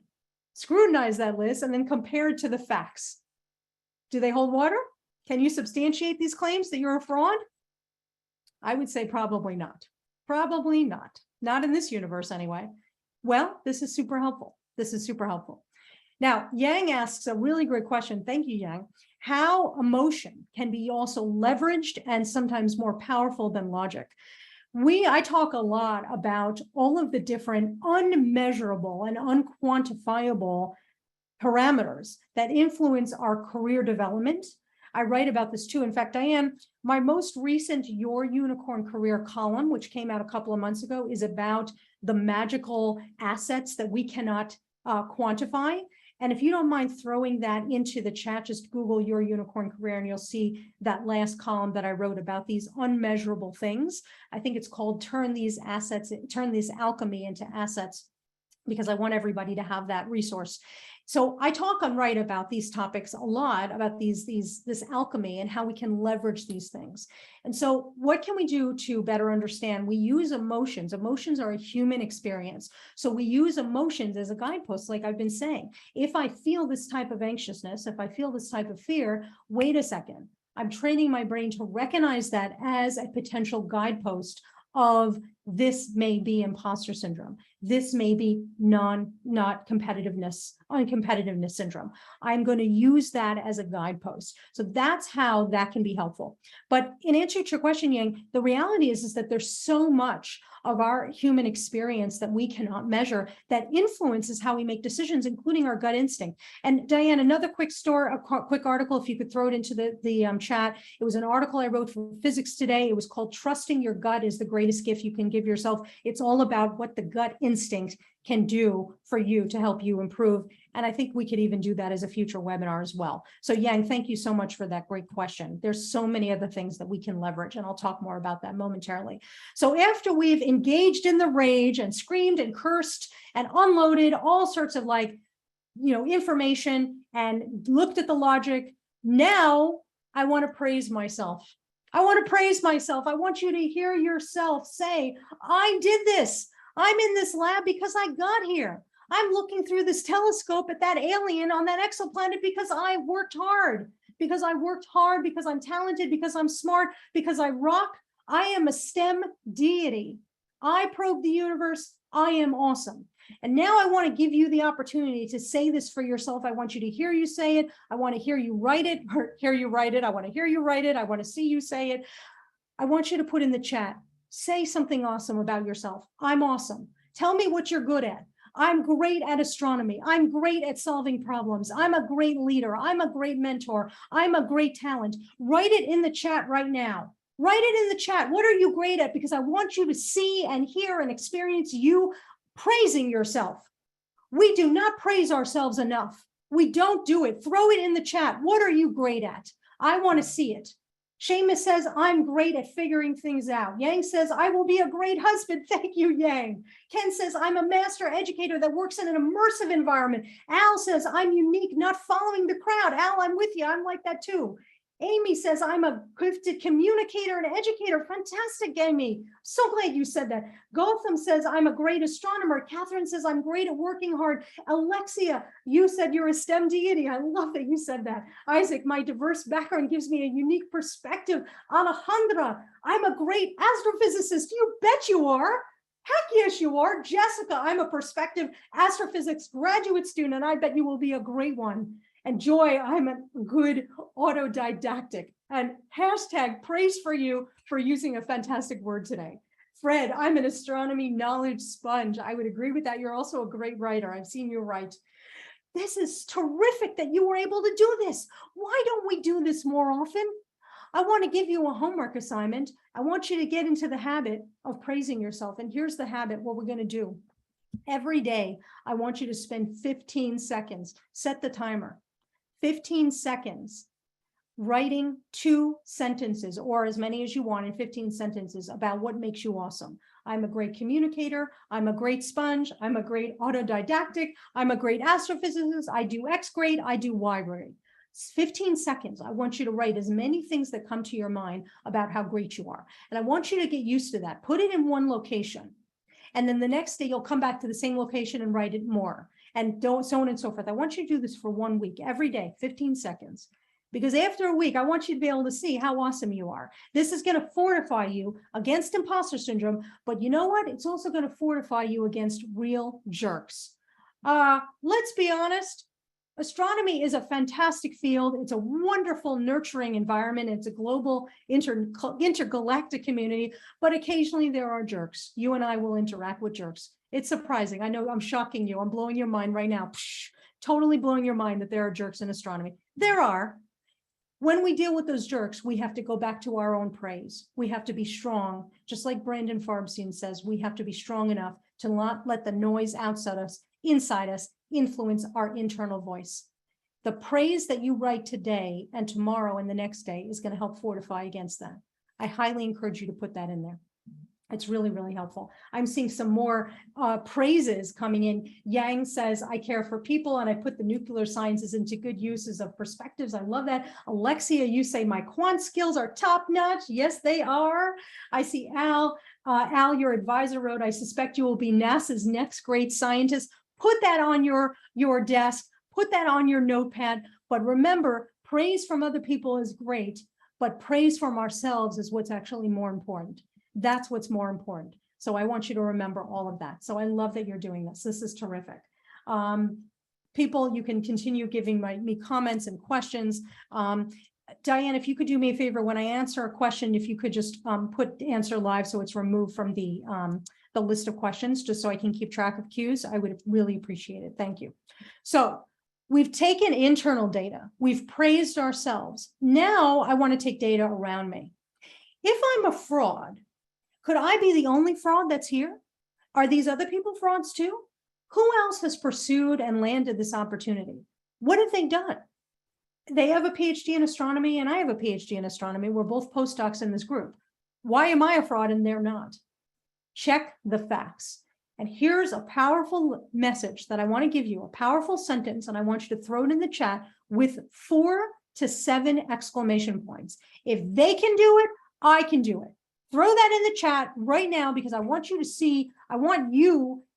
Speaker 2: Scrutinize that list and then compare it to the facts. Do they hold water? Can you substantiate these claims that you're a fraud? I would say probably not. Probably not. Not in this universe anyway. Well, this is super helpful. This is super helpful. Now, Yang asks a really great question. Thank you, Yang. How emotion can be also leveraged and sometimes more powerful than logic. I talk a lot about all of the different unmeasurable and unquantifiable parameters that influence our career development. I write about this too. In fact, Diane, my most recent Your Unicorn Career column, which came out a couple of months ago, is about the magical assets that we cannot quantify. And if you don't mind throwing that into the chat, just Google Your Unicorn Career and you'll see that last column that I wrote about these unmeasurable things. I think it's called Turn This Alchemy into Assets, because I want everybody to have that resource. So I talk and write about these topics a lot, about this alchemy and how we can leverage these things. And so what can we do to better understand? We use emotions. Emotions are a human experience. So we use emotions as a guidepost, like I've been saying. If I feel this type of anxiousness, if I feel this type of fear, wait a second. I'm training my brain to recognize that as a potential guidepost of this may be imposter syndrome. This may be uncompetitiveness syndrome. I'm going to use that as a guidepost. So that's how that can be helpful. But in answer to your question, Yang, the reality is that there's so much of our human experience that we cannot measure that influences how we make decisions, including our gut instinct. And Diane, another quick article, if you could throw it into the chat. It was an article I wrote for Physics Today. It was called Trusting Your Gut is the Greatest Gift You Can Give Yourself. It's all about what the gut instinct can do for you to help you improve. And I think we could even do that as a future webinar as well. So Yang, thank you so much for that great question. There's so many other things that we can leverage, and I'll talk more about that momentarily. So after we've engaged in the rage and screamed and cursed and unloaded all sorts of information and looked at the logic, now I want to praise myself. I want to praise myself. I want you to hear yourself say, I did this. I'm in this lab because I got here. I'm looking through this telescope at that alien on that exoplanet because I worked hard. because I worked hard, because I'm talented, because I'm smart, because I rock. I am a STEM deity. I probe the universe. I am awesome. And now I want to give you the opportunity to say this for yourself. I want you to hear you say it. I want to hear you write it, or hear you write it. I want to hear you write it. I want to see you say it. I want you to put in the chat, say something awesome about yourself. I'm awesome. Tell me what you're good at. I'm great at astronomy. I'm great at solving problems. I'm a great leader. I'm a great mentor. I'm a great talent. Write it in the chat right now. Write it in the chat. What are you great at? Because I want you to see and hear and experience you praising yourself. We do not praise ourselves enough. We don't do it. Throw it in the chat. What are you great at? I want to see it. Seamus says, I'm great at figuring things out. Yang says, I will be a great husband. Thank you, Yang. Ken says, I'm a master educator that works in an immersive environment. Al says, I'm unique, not following the crowd. Al, I'm with you. I'm like that too. Amy says, I'm a gifted communicator and educator. Fantastic, Amy. So glad you said that. Gotham says, I'm a great astronomer. Catherine says, I'm great at working hard. Alexia, you said you're a STEM deity. I love that you said that. Isaac, my diverse background gives me a unique perspective. Alejandra, I'm a great astrophysicist. You bet you are. Heck yes, you are. Jessica, I'm a prospective astrophysics graduate student, and I bet you will be a great one. And Joy, I'm a good autodidactic. And hashtag praise for you for using a fantastic word today. Fred, I'm an astronomy knowledge sponge. I would agree with that. You're also a great writer. I've seen you write. This is terrific that you were able to do this. Why don't we do this more often? I want to give you a homework assignment. I want you to get into the habit of praising yourself. And here's the habit, what we're going to do. Every day, I want you to spend 15 seconds. Set the timer. 15 seconds writing 2 sentences or as many as you want in 15 sentences about what makes you awesome. I'm a great communicator. I'm a great sponge. I'm a great autodidactic. I'm a great astrophysicist. I do X grade. I do Y grade. 15 seconds. I want you to write as many things that come to your mind about how great you are. And I want you to get used to that. Put it in one location. And then the next day you'll come back to the same location and write it more. And so on and so forth. I want you to do this for 1 week, every day, 15 seconds. Because after a week, I want you to be able to see how awesome you are. This is going to fortify you against imposter syndrome. But you know what? It's also going to fortify you against real jerks. Let's be honest. Astronomy is a fantastic field. It's a wonderful, nurturing environment. It's a global, intergalactic community. But occasionally there are jerks. You and I will interact with jerks. It's surprising. I know I'm shocking you. I'm blowing your mind right now. Psh, totally blowing your mind that there are jerks in astronomy. There are. When we deal with those jerks, we have to go back to our own praise. We have to be strong. Just like Brandon Farbstein says, we have to be strong enough to not let the noise outside us, influence our internal voice. The praise that you write today and tomorrow and the next day is going to help fortify against that. I highly encourage you to put that in there. It's really, really helpful. I'm seeing some more praises coming in. Yang says, I care for people and I put the nuclear sciences into good uses of perspectives. I love that. Alexia, you say my quant skills are top notch. Yes, they are. I see Al. Al, your advisor wrote, I suspect you will be NASA's next great scientist. Put that on your desk. Put that on your notepad. But remember, praise from other people is great, but praise from ourselves is what's actually more important. That's what's more important. So I want you to remember all of that. So I love that you're doing this. This is terrific. People, you can continue giving me comments and questions. Diane, if you could do me a favor, when I answer a question, if you could just put answer live so it's removed from the list of questions, just so I can keep track of cues, I would really appreciate it. Thank you. So we've taken internal data. We've praised ourselves. Now I want to take data around me. If I'm a fraud, could I be the only fraud that's here? Are these other people frauds too? Who else has pursued and landed this opportunity? What have they done? They have a PhD in astronomy and I have a PhD in astronomy. We're both postdocs in this group. Why am I a fraud and they're not? Check the facts. And here's a powerful message that I want to give you, a powerful sentence, and I want you to throw it in the chat with 4 to 7 exclamation points. If they can do it, I can do it. Throw that in the chat right now because I want you to see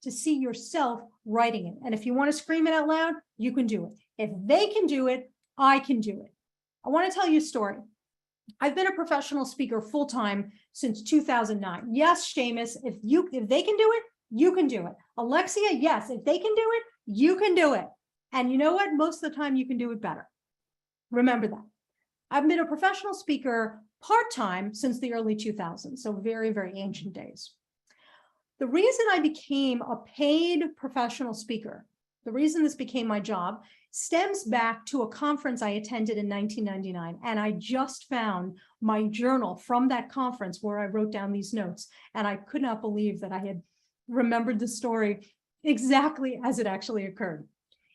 Speaker 2: yourself writing it. And if you want to scream it out loud, you can do it. If they can do it, I can do it. I want to tell you a story. I've been a professional speaker full-time since 2009. Yes, Seamus, if they can do it, you can do it. Alexia, yes, if they can do it, you can do it. And you know what? Most of the time you can do it better. Remember that. I've been a professional speaker part-time since the early 2000s, so very, very ancient days. The reason I became a paid professional speaker, the reason this became my job, stems back to a conference I attended in 1999. And I just found my journal from that conference where I wrote down these notes. And I could not believe that I had remembered the story exactly as it actually occurred.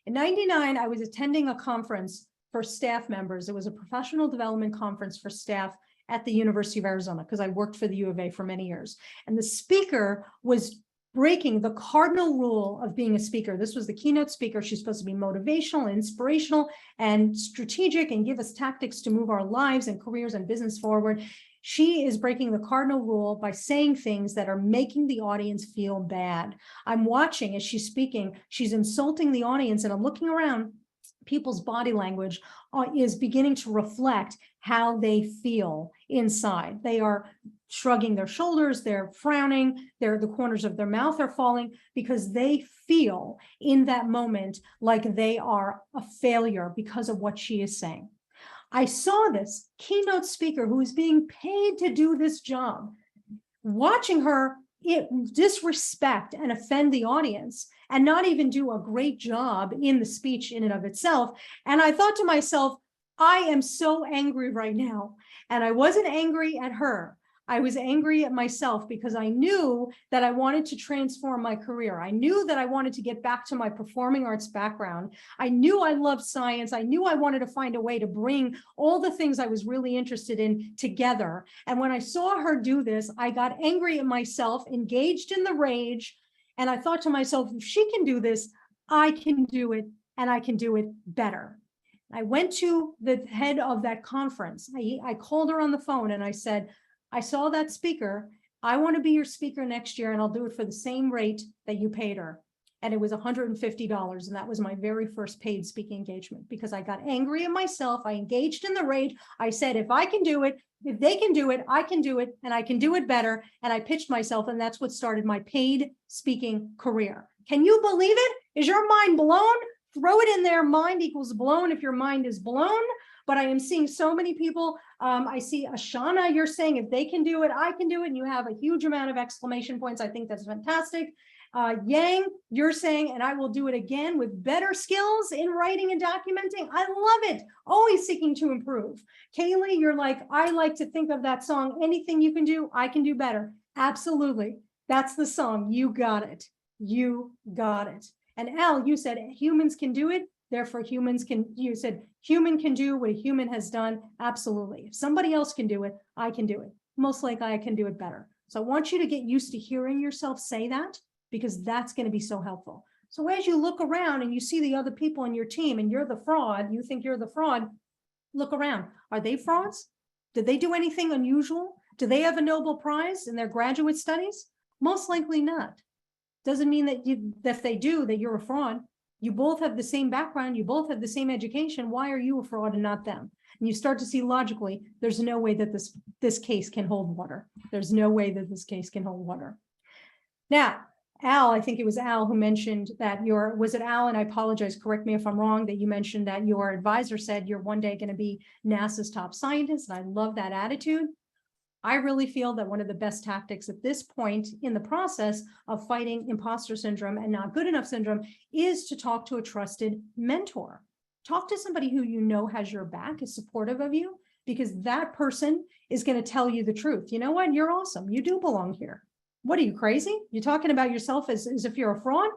Speaker 2: In 99, I was attending a conference for staff members. It was a professional development conference for staff at the University of Arizona, because I worked for the U of A for many years. And the speaker was breaking the cardinal rule of being a speaker. This was the keynote speaker. She's supposed to be motivational, inspirational, and strategic, and give us tactics to move our lives and careers and business forward. She is breaking the cardinal rule by saying things that are making the audience feel bad. I'm watching as she's speaking. She's insulting the audience, and I'm looking around. People's body language is beginning to reflect how they feel inside. They are shrugging their shoulders, they're frowning, the corners of their mouth are falling because they feel in that moment like they are a failure because of what she is saying. I saw this keynote speaker who is being paid to do this job, watching her disrespect and offend the audience and not even do a great job in the speech in and of itself. And I thought to myself, I am so angry right now. And I wasn't angry at her. I was angry at myself because I knew that I wanted to transform my career. I knew that I wanted to get back to my performing arts background. I knew I loved science. I knew I wanted to find a way to bring all the things I was really interested in together. And when I saw her do this, I got angry at myself, engaged in the rage. And I thought to myself, if she can do this, I can do it, and I can do it better. I went to the head of that conference. I called her on the phone and I said, I saw that speaker. I want to be your speaker next year, and I'll do it for the same rate that you paid her. And it was $150. And that was my very first paid speaking engagement because I got angry at myself. I engaged in the rage. I said, if I can do it, if they can do it, I can do it, and I can do it better. And I pitched myself, and that's what started my paid speaking career. Can you believe it? Is your mind blown? Throw it in there. Mind equals blown if your mind is blown. But I am seeing so many people. I see Ashana, you're saying if they can do it, I can do it. And you have a huge amount of exclamation points. I think that's fantastic. Yang, you're saying, and I will do it again with better skills in writing and documenting. I love it. Always seeking to improve. Kaylee, you're like, I like to think of that song. Anything you can do, I can do better. Absolutely. That's the song. You got it. You got it. And Al, you said humans can do it. Therefore, humans can, you said human can do what a human has done. Absolutely. If somebody else can do it, I can do it. Most likely I can do it better. So I want you to get used to hearing yourself say that, because that's going to be so helpful. So as you look around and you see the other people on your team and you're the fraud, you think you're the fraud, look around. Are they frauds? Did they do anything unusual? Do they have a Nobel Prize in their graduate studies? Most likely not. Doesn't mean that if they do, that you're a fraud. You both have the same background. You both have the same education. Why are you a fraud and not them? And you start to see logically, there's no way that this case can hold water. There's no way that this case can hold water. Now, Al, I think it was Al who mentioned that was it Al? And I apologize, correct me if I'm wrong, that you mentioned that your advisor said you're one day going to be NASA's top scientist. And I love that attitude. I really feel that one of the best tactics at this point in the process of fighting imposter syndrome and not good enough syndrome is to talk to a trusted mentor. Talk to somebody who you know has your back, is supportive of you, because that person is going to tell you the truth. You know what? You're awesome. You do belong here. What are you, crazy? You're talking about yourself as if you're a fraud?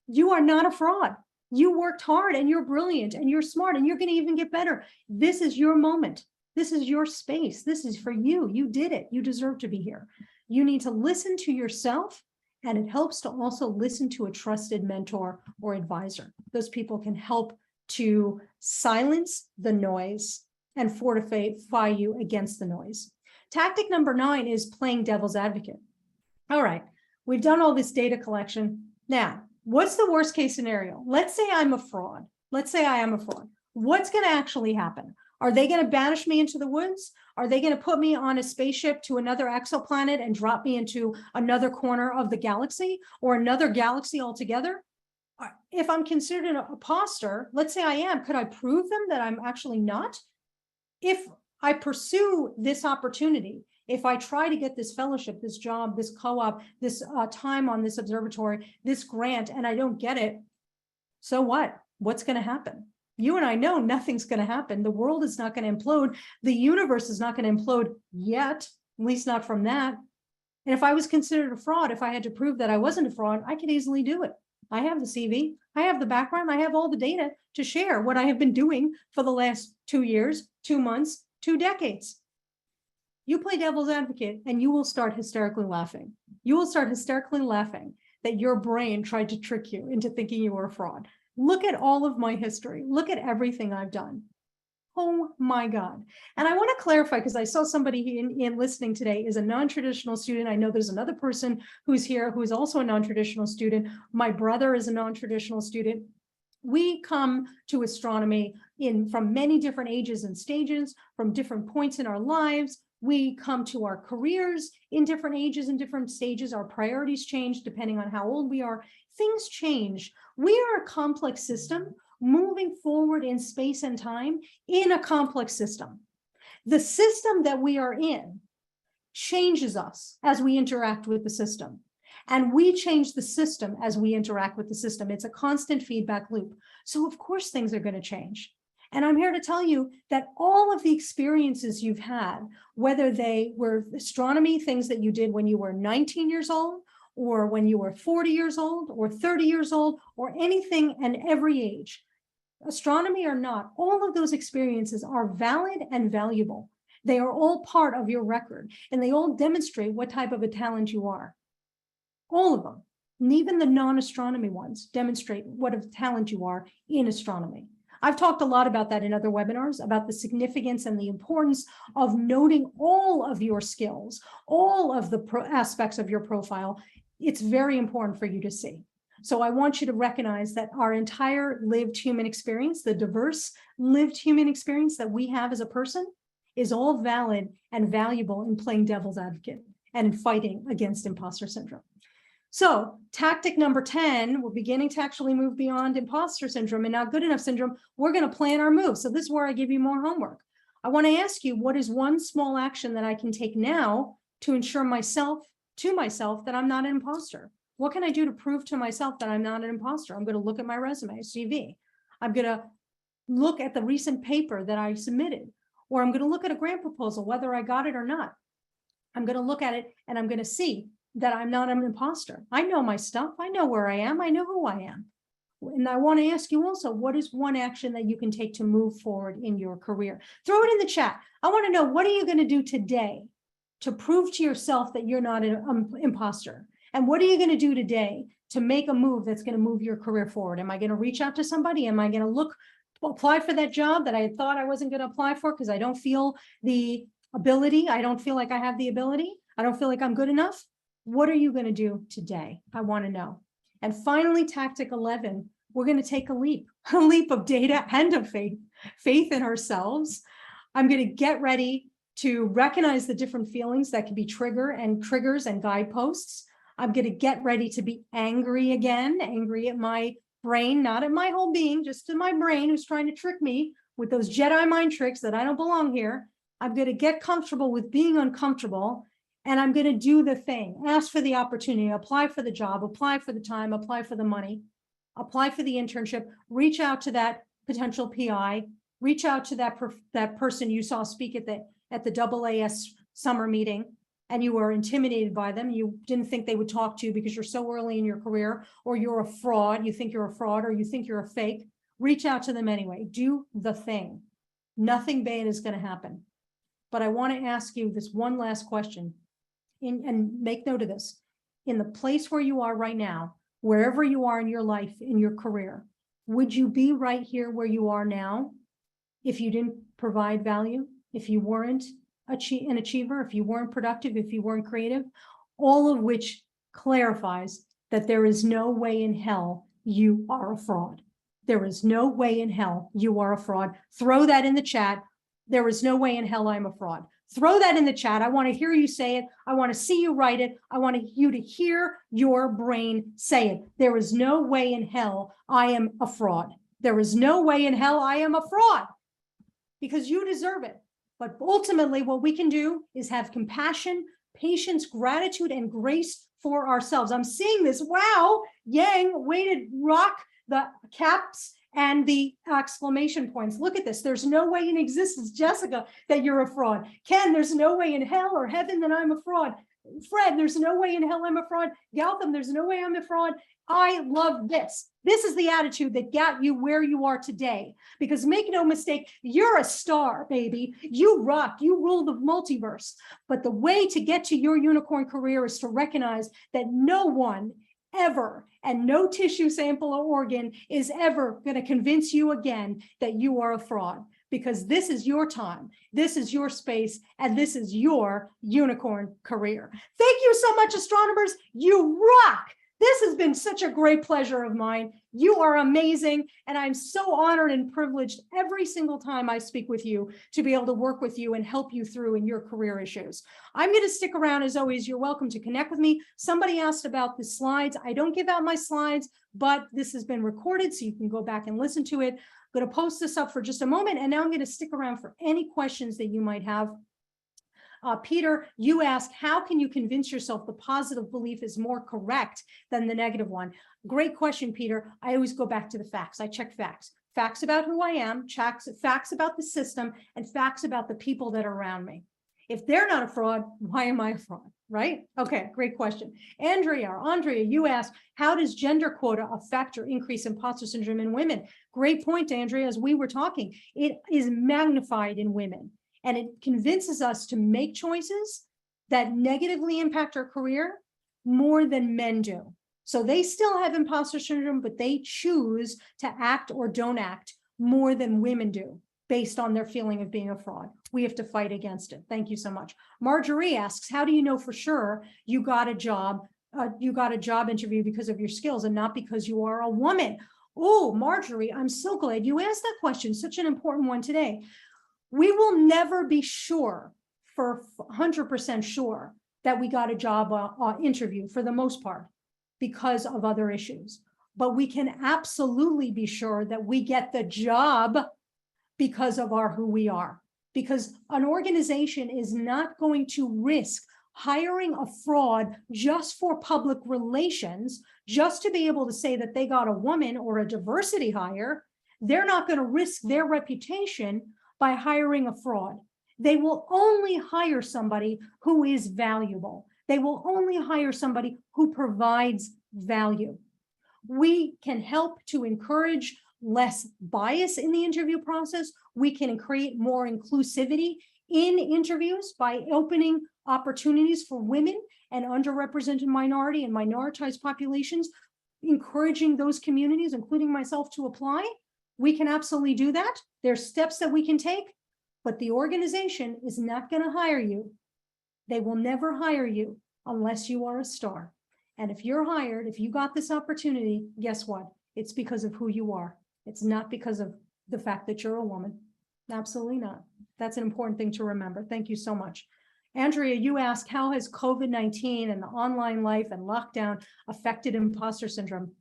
Speaker 2: You are not a fraud. You worked hard and you're brilliant and you're smart and you're going to even get better. This is your moment. This is your space. This is for you. You did it. You deserve to be here. You need to listen to yourself, and it helps to also listen to a trusted mentor or advisor. Those people can help to silence the noise and fortify you against the noise. Tactic number 9 is playing devil's advocate. All right, we've done all this data collection. Now, what's the worst case scenario? Let's say I'm a fraud. Let's say I am a fraud. What's going to actually happen? Are they going to banish me into the woods? Are they going to put me on a spaceship to another exoplanet and drop me into another corner of the galaxy or another galaxy altogether? If I'm considered an imposter, let's say I am, could I prove them that I'm actually not? If I pursue this opportunity, if I try to get this fellowship, this job, this co-op, this time on this observatory, this grant, and I don't get it, so what? What's going to happen? You and I know nothing's going to happen. The world is not going to implode. The universe is not going to implode yet, at least not from that. And if I was considered a fraud, if I had to prove that I wasn't a fraud, I could easily do it. I have the CV, I have the background, I have all the data to share what I have been doing for the last 2 years, 2 months, 2 decades. You play devil's advocate and you will start hysterically laughing. You will start hysterically laughing that your brain tried to trick you into thinking you were a fraud. Look at all of my history. Look at everything I've done. Oh my God. And I want to clarify, because I saw somebody in listening today is a non-traditional student. I know there's another person who's here who is also a non-traditional student. My brother is a non-traditional student. We come to astronomy from many different ages and stages, from different points in our lives. We come to our careers in different ages and different stages. Our priorities change depending on how old we are. Things change. We are a complex system moving forward in space and time in a complex system. The system that we are in changes us as we interact with the system. And we change the system as we interact with the system. It's a constant feedback loop. So of course things are going to change. And I'm here to tell you that all of the experiences you've had, whether they were astronomy, things that you did when you were 19 years old, or when you were 40 years old, or 30 years old, or anything and every age, astronomy or not, all of those experiences are valid and valuable. They are all part of your record, and they all demonstrate what type of a talent you are. All of them, and even the non-astronomy ones, demonstrate what a talent you are in astronomy. I've talked a lot about that in other webinars, about the significance and the importance of noting all of your skills, all of the aspects of your profile. It's very important for you to see. So I want you to recognize that our entire lived human experience, the diverse lived human experience that we have as a person, is all valid and valuable in playing devil's advocate and in fighting against imposter syndrome. So tactic number 10, we're beginning to actually move beyond imposter syndrome and not good enough syndrome. We're going to plan our moves. So this is where I give you more homework. I want to ask you, what is one small action that I can take now to ensure to myself that I'm not an imposter? What can I do to prove to myself that I'm not an imposter? I'm going to look at my resume, CV. I'm going to look at the recent paper that I submitted, or I'm going to look at a grant proposal, whether I got it or not. I'm going to look at it and I'm going to see that I'm not an imposter. I know my stuff. I know where I am. I know who I am. And I want to ask you also, what is one action that you can take to move forward in your career? Throw it in the chat. I want to know, what are you going to do today to prove to yourself that you're not an imposter? And what are you going to do today to make a move that's going to move your career forward? Am I going to reach out to somebody? Am I going to apply for that job that I thought I wasn't going to apply for because I don't feel the ability? I don't feel like I have the ability. I don't feel like I'm good enough. What are you going to do today? I want to know. And finally, tactic 11, we're going to take a leap of data and of faith in ourselves. I'm going to get ready to recognize the different feelings that can be triggers and guideposts. I'm going to get ready to be angry again, angry at my brain, not at my whole being, just to my brain who's trying to trick me with those Jedi mind tricks that I don't belong here. I'm going to get comfortable with being uncomfortable. And I'm going to do the thing, ask for the opportunity, apply for the job, apply for the time, apply for the money, apply for the internship, reach out to that potential PI, reach out to that person you saw speak at the AAS summer meeting, and you were intimidated by them. You didn't think they would talk to you because you're so early in your career, or you're a fraud, you think you're a fraud, or you think you're a fake. Reach out to them anyway. Do the thing. Nothing bad is going to happen. But I want to ask you this one last question. And make note of this, in the place where you are right now, wherever you are in your life, in your career, would you be right here where you are now if you didn't provide value, if you weren't an achiever, if you weren't productive, if you weren't creative? All of which clarifies that there is no way in hell you are a fraud. There is no way in hell you are a fraud. Throw that in the chat. There is no way in hell I'm a fraud. Throw that in the chat. I want to hear you say it. I want to see you write it. I want you to hear your brain say it. There is no way in hell I am a fraud. There is no way in hell I am a fraud, because you deserve it. But ultimately, what we can do is have compassion, patience, gratitude, and grace for ourselves. I'm seeing this. Wow. Yang, way to rock the caps and the exclamation points. Look at this. There's no way in existence, Jessica, that you're a fraud. Ken, there's no way in hell or heaven that I'm a fraud. Fred, there's no way in hell I'm a fraud. Gautam, there's no way I'm a fraud. I love this. This is the attitude that got you where you are today. Because make no mistake, you're a star, baby. You rock. You rule the multiverse. But the way to get to your unicorn career is to recognize that no one ever, and no tissue sample or organ is ever going to convince you again that you are a fraud, because this is your time, this is your space, and this is your unicorn career. Thank you so much, astronomers. You rock. This has been such a great pleasure of mine. You are amazing, and I'm so honored and privileged every single time I speak with you to be able to work with you and help you through in your career issues. I'm going to stick around as always. You're welcome to connect with me. Somebody asked about the slides. I don't give out my slides, but this has been recorded, so you can go back and listen to it. I'm going to post this up for just a moment, and now I'm going to stick around for any questions that you might have. Peter, you asked, how can you convince yourself the positive belief is more correct than the negative one? Great question, Peter. I always go back to the facts. I check facts. Facts about who I am, facts about the system, and facts about the people that are around me. If they're not a fraud, why am I a fraud, right? Okay, great question. Andrea, you asked, how does gender quota affect or increase imposter syndrome in women? Great point, Andrea. As we were talking, it is magnified in women. And it convinces us to make choices that negatively impact our career more than men do. So they still have imposter syndrome, but they choose to act or don't act more than women do based on their feeling of being a fraud. We have to fight against it. Thank you so much. Marjorie asks, how do you know for sure you got a job interview because of your skills and not because you are a woman? Oh, Marjorie, I'm so glad you asked that question. Such an important one today. We will never be sure, for 100% sure, that we got a job interview for the most part because of other issues. But we can absolutely be sure that we get the job because of who we are. Because an organization is not going to risk hiring a fraud just for public relations, just to be able to say that they got a woman or a diversity hire. They're not going to risk their reputation by hiring a fraud. They will only hire somebody who is valuable. They will only hire somebody who provides value. We can help to encourage less bias in the interview process. We can create more inclusivity in interviews by opening opportunities for women and underrepresented minority and minoritized populations, encouraging those communities, including myself, to apply. We can absolutely do that. There's steps that we can take, but the organization is not going to hire you. They will never hire you unless you are a star. And if you're hired, if you got this opportunity, guess what? It's because of who you are. It's not because of the fact that you're a woman. Absolutely not. That's an important thing to remember. Thank you so much. Andrea, you asked, how has COVID-19 and the online life and lockdown affected imposter syndrome?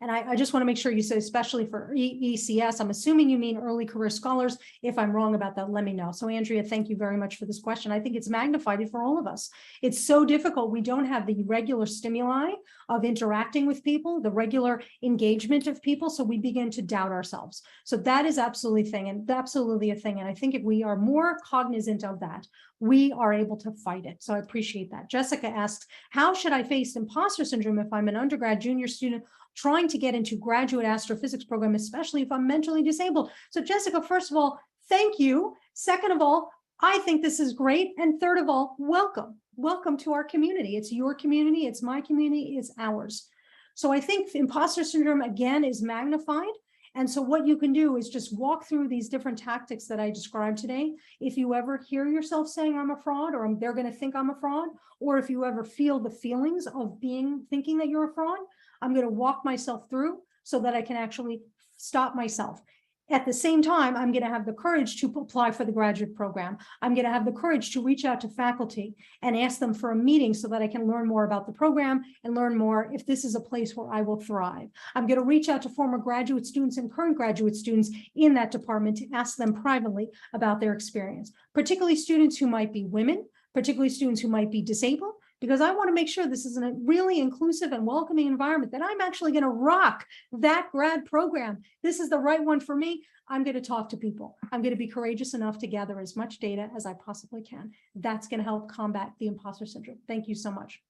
Speaker 2: And I just want to make sure you say, especially for ECS, I'm assuming you mean early career scholars. If I'm wrong about that, let me know. So Andrea, thank you very much for this question. I think it's magnified it for all of us. It's so difficult. We don't have the regular stimuli of interacting with people, the regular engagement of people. So we begin to doubt ourselves. So that is absolutely a thing. And I think if we are more cognizant of that, we are able to fight it. So I appreciate that. Jessica asks, how should I face imposter syndrome if I'm an undergrad junior student trying to get into graduate astrophysics program, especially if I'm mentally disabled? So Jessica, first of all, thank you. Second of all, I think this is great. And third of all, welcome. Welcome to our community. It's your community. It's my community. It's ours. So I think imposter syndrome, again, is magnified. And so what you can do is just walk through these different tactics that I described today. If you ever hear yourself saying I'm a fraud, or they're going to think I'm a fraud, or if you ever feel the feelings of thinking that you're a fraud, I'm going to walk myself through so that I can actually stop myself. At the same time, I'm going to have the courage to apply for the graduate program. I'm going to have the courage to reach out to faculty and ask them for a meeting so that I can learn more about the program and learn more if this is a place where I will thrive. I'm going to reach out to former graduate students and current graduate students in that department to ask them privately about their experience, particularly students who might be women, particularly students who might be disabled, because I want to make sure this is a really inclusive and welcoming environment, that I'm actually going to rock that grad program. This is the right one for me. I'm going to talk to people. I'm going to be courageous enough to gather as much data as I possibly can. That's going to help combat the imposter syndrome. Thank you so much.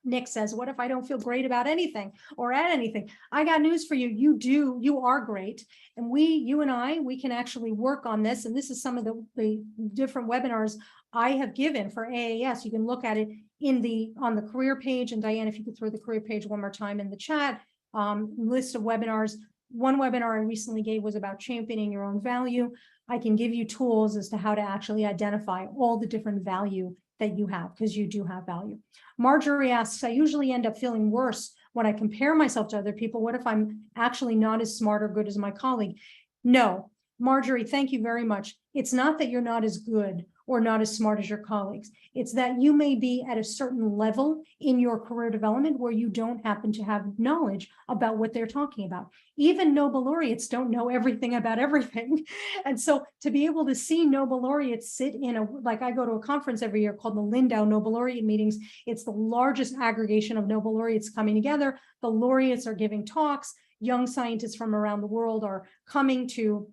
Speaker 2: Nick says, what if I don't feel great about anything or at anything? I got news for you. You are great. And you and I, we can actually work on this. And this is some of the different webinars I have given for AAS. You can look at it on the career page. And Diane, if you could throw the career page one more time in the chat, list of webinars. One webinar I recently gave was about championing your own value. I can give you tools as to how to actually identify all the different value that you have, because you do have value. Marjorie asks, I usually end up feeling worse when I compare myself to other people. What if I'm actually not as smart or good as my colleague? No, Marjorie, thank you very much. It's not that you're not as good or not as smart as your colleagues. It's that you may be at a certain level in your career development where you don't happen to have knowledge about what they're talking about. Even Nobel Laureates don't know everything about everything. And so to be able to see Nobel Laureates sit like I go to a conference every year called the Lindau Nobel Laureate meetings. It's the largest aggregation of Nobel Laureates coming together. The laureates are giving talks. Young scientists from around the world are coming to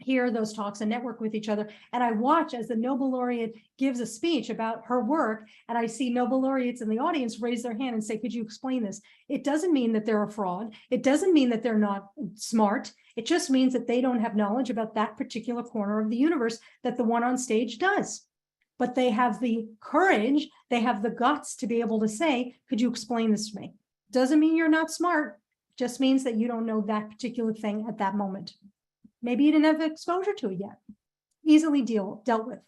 Speaker 2: hear those talks and network with each other. And I watch as the Nobel laureate gives a speech about her work, and I see Nobel laureates in the audience raise their hand and say, could you explain this? It doesn't mean that they're a fraud. It doesn't mean that they're not smart. It just means that they don't have knowledge about that particular corner of the universe that the one on stage does. But they have the courage, they have the guts to be able to say, could you explain this to me? Doesn't mean you're not smart, just means that you don't know that particular thing at that moment. Maybe you didn't have exposure to it yet. Easily dealt with.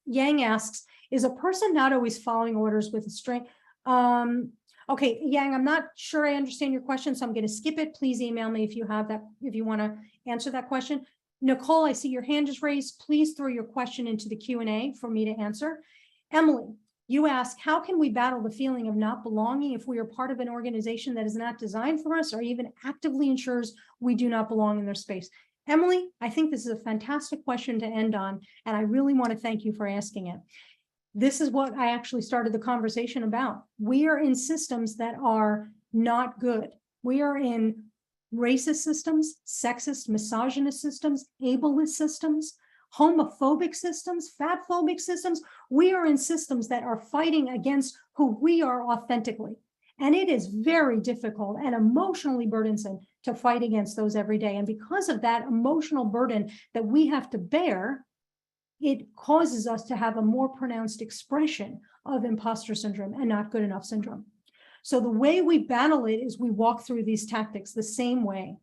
Speaker 2: Yang asks, is a person not always following orders with a string? Okay, Yang, I'm not sure I understand your question, so I'm going to skip it. Please email me if you have that, if you want to answer that question. Nicole, I see your hand is raised. Please throw your question into the Q&A for me to answer. Emily, you ask, how can we battle the feeling of not belonging if we are part of an organization that is not designed for us or even actively ensures we do not belong in their space? Emily, I think this is a fantastic question to end on, and I really want to thank you for asking it. This is what I actually started the conversation about. We are in systems that are not good. We are in racist systems, sexist, misogynist systems, ableist systems, homophobic systems, fatphobic systems. We are in systems that are fighting against who we are authentically. And it is very difficult and emotionally burdensome to fight against those every day. And because of that emotional burden that we have to bear, it causes us to have a more pronounced expression of imposter syndrome and not good enough syndrome. So the way we battle it is we walk through these tactics the same way,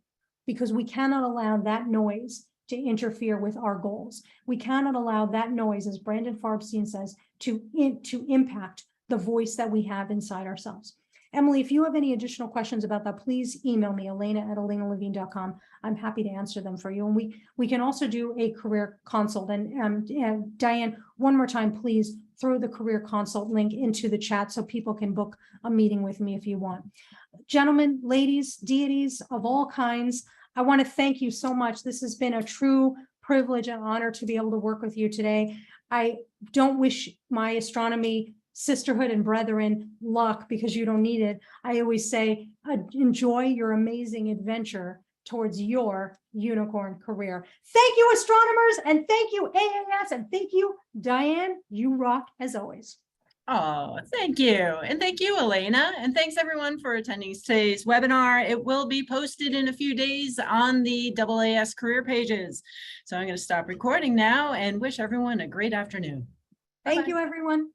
Speaker 2: because we cannot allow that noise to interfere with our goals. We cannot allow that noise, as Brandon Farbstein says, to impact the voice that we have inside ourselves. Emily, if you have any additional questions about that, please email me, elena@elenalevine.com. I'm happy to answer them for you. And we can also do a career consult. And Diane, one more time, please throw the career consult link into the chat so people can book a meeting with me if you want. Gentlemen, ladies, deities of all kinds, I want to thank you so much. This has been a true privilege and honor to be able to work with you today. I don't wish my astronomy sisterhood and brethren luck because you don't need it. I always say, enjoy your amazing adventure towards your unicorn career. Thank you, astronomers, and thank you, AAS, and thank you, Diane. You rock as always.
Speaker 1: Oh, thank you. And thank you, Elena. And thanks everyone for attending today's webinar. It will be posted in a few days on the AAS career pages. So I'm going to stop recording now and wish everyone a great afternoon.
Speaker 2: Thank you, everyone.